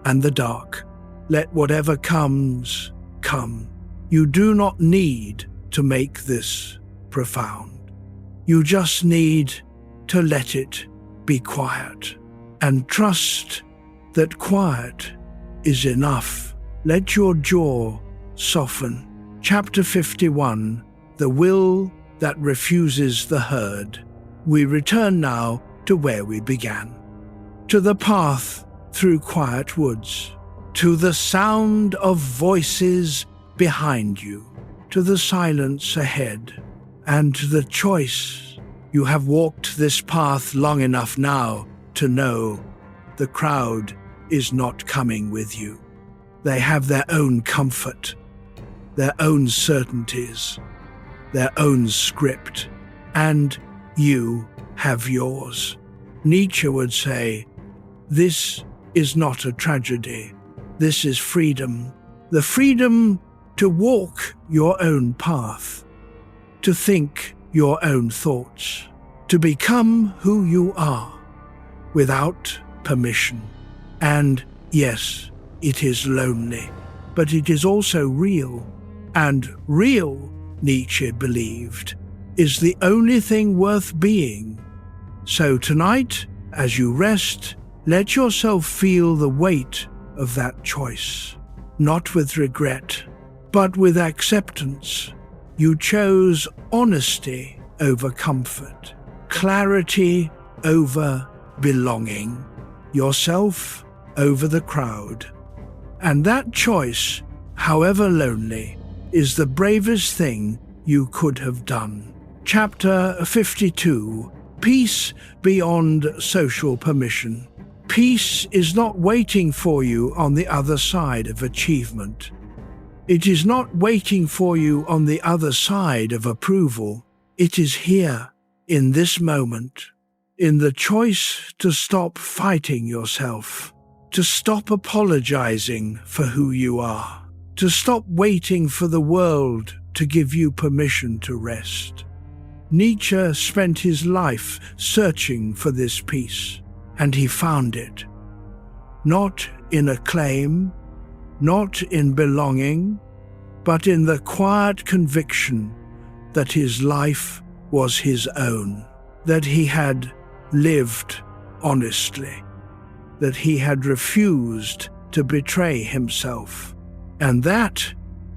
and the dark. Let whatever comes, come. You do not need to make this profound. You just need to let it be quiet and trust that quiet is enough. Let your jaw soften. Chapter 51, The Will That Refuses the Herd. We return now to where we began. To the path through quiet woods, to the sound of voices behind you, to the silence ahead, and to the choice. You have walked this path long enough now to know the crowd is not coming with you. They have their own comfort, their own certainties, their own script, and you have yours. Nietzsche would say, this is not a tragedy. This is freedom. The freedom to walk your own path, to think your own thoughts, to become who you are without permission. And yes, it is lonely, but it is also real. And real, Nietzsche believed, is the only thing worth being. So tonight, as you rest, let yourself feel the weight of that choice, not with regret, but with acceptance. You chose honesty over comfort, clarity over belonging, yourself over the crowd. And that choice, however lonely, is the bravest thing you could have done. Chapter 52. Peace beyond social permission. Peace is not waiting for you on the other side of achievement. It is not waiting for you on the other side of approval. It is here, in this moment, in the choice to stop fighting yourself, to stop apologizing for who you are, to stop waiting for the world to give you permission to rest. Nietzsche spent his life searching for this peace, and he found it. Not in acclaim, not in belonging, but in the quiet conviction that his life was his own, that he had lived honestly, that he had refused to betray himself, and that,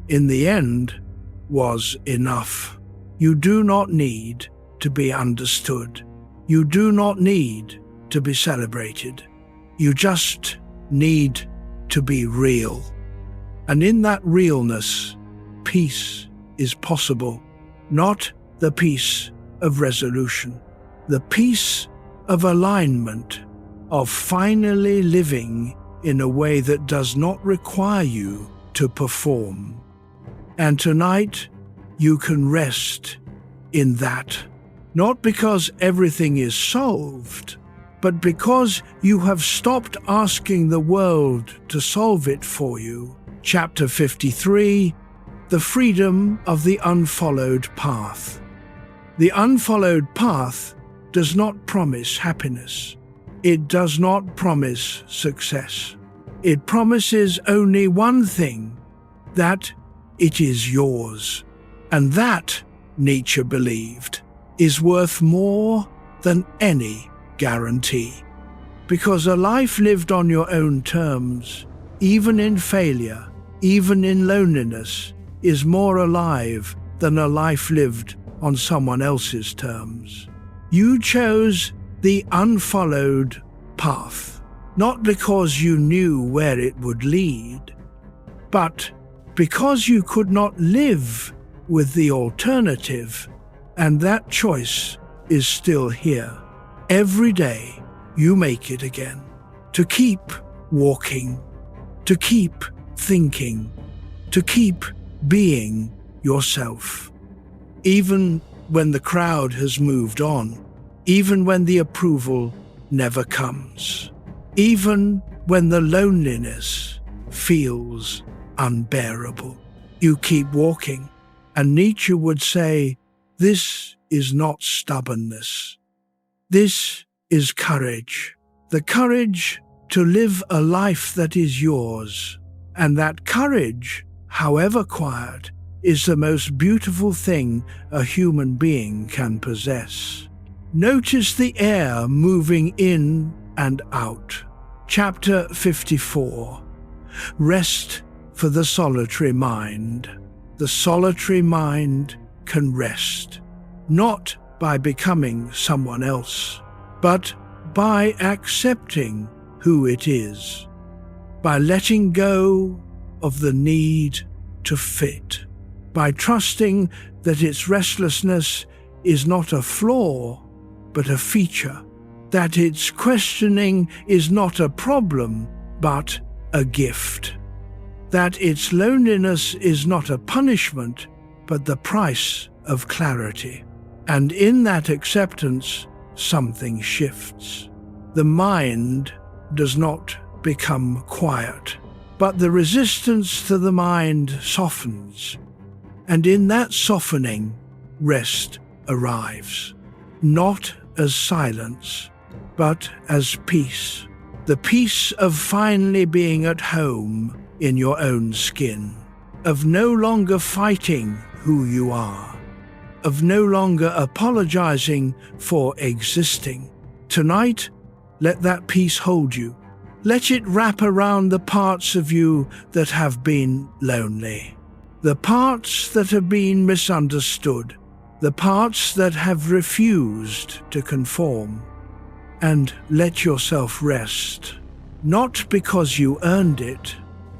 in the end, was enough. You do not need to be understood. You do not need to be celebrated. You just need to be real. And in that realness, peace is possible. Not the peace of resolution, the peace of alignment, of finally living in a way that does not require you to perform. And tonight, you can rest in that, not because everything is solved, but because you have stopped asking the world to solve it for you. Chapter 53. The freedom of the unfollowed path. The unfollowed path does not promise happiness. It does not promise success. It promises only one thing, that it is yours. And that, Nietzsche believed, is worth more than any guarantee. Because a life lived on your own terms, even in failure, even in loneliness, is more alive than a life lived on someone else's terms. You chose the unfollowed path, not because you knew where it would lead, but because you could not live with the alternative, and that choice is still here. Every day you make it again, to keep walking, to keep thinking, to keep being yourself. Even when the crowd has moved on, even when the approval never comes, even when the loneliness feels unbearable, you keep walking. And Nietzsche would say, this is not stubbornness. This is courage. The courage to live a life that is yours. And that courage, however quiet, is the most beautiful thing a human being can possess. Notice the air moving in and out. Chapter 54. Rest for the solitary mind. The solitary mind can rest, not by becoming someone else, but by accepting who it is, by letting go of the need to fit, by trusting that its restlessness is not a flaw, but a feature, that its questioning is not a problem, but a gift, that its loneliness is not a punishment, but the price of clarity. And in that acceptance, something shifts. The mind does not become quiet, but the resistance to the mind softens. And in that softening, rest arrives, not as silence, but as peace. The peace of finally being at home in your own skin, of no longer fighting who you are, of no longer apologizing for existing. Tonight, let that peace hold you. Let it wrap around the parts of you that have been lonely, the parts that have been misunderstood, the parts that have refused to conform. And let yourself rest, not because you earned it,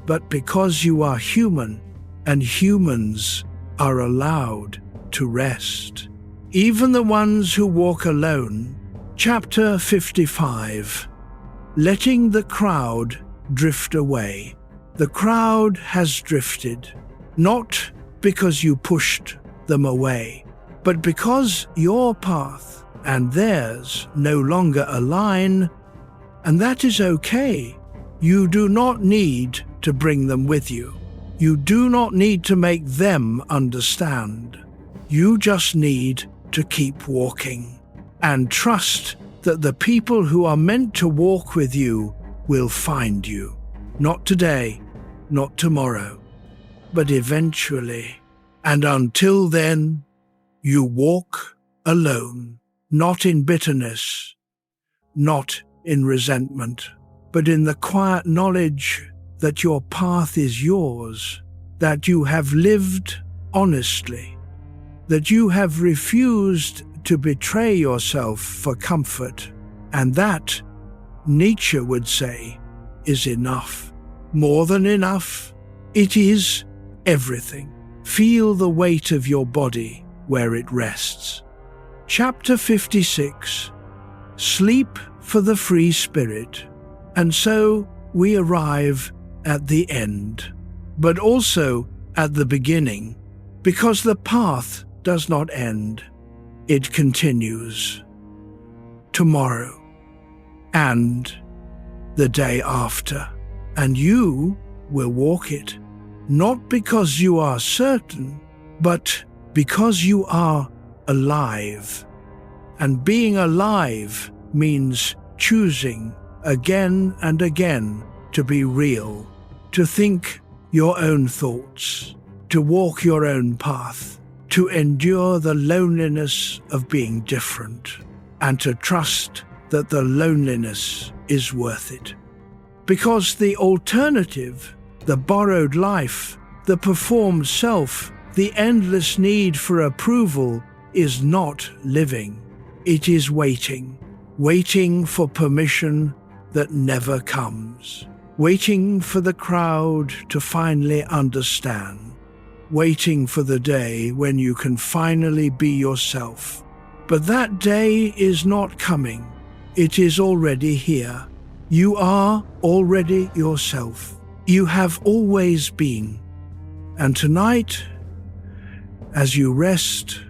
but because you are human, and humans are allowed to rest. Even the ones who walk alone. Chapter 55. Letting the crowd drift away. The crowd has drifted, not because you pushed them away, but because your path and theirs no longer align, and that is okay. You do not need to bring them with you. You do not need to make them understand. You just need to keep walking and trust that the people who are meant to walk with you will find you. Not today, not tomorrow, but eventually. And until then, you walk alone, not in bitterness, not in resentment, but in the quiet knowledge that your path is yours, that you have lived honestly, that you have refused to betray yourself for comfort, and that, Nietzsche would say, is enough. More than enough. It is everything. Feel the weight of your body where it rests. Chapter 56. Sleep for the free spirit. And so we arrive at the end, but also at the beginning, because the path does not end. It continues. Tomorrow, and the day after, and you will walk it, not because you are certain, but because you are alive. And being alive means choosing again and again to be real, to think your own thoughts, to walk your own path, to endure the loneliness of being different, and to trust that the loneliness is worth it. Because the alternative, the borrowed life, the performed self, the endless need for approval is not living. It is waiting, waiting for permission that never comes, waiting for the crowd to finally understand, waiting for the day when you can finally be yourself. But that day is not coming. It is already here. You are already yourself. You have always been. And tonight, as you rest,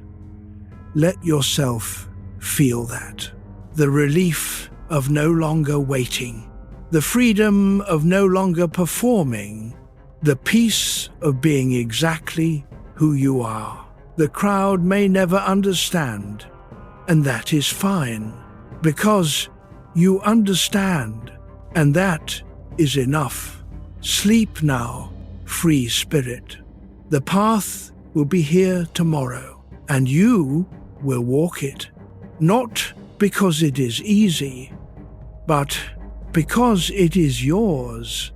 let yourself feel that. The relief of no longer waiting, the freedom of no longer performing, the peace of being exactly who you are. The crowd may never understand, and that is fine, because you understand, and that is enough. Sleep now, free spirit. The path will be here tomorrow, and you will walk it, not because it is easy, but because it is yours,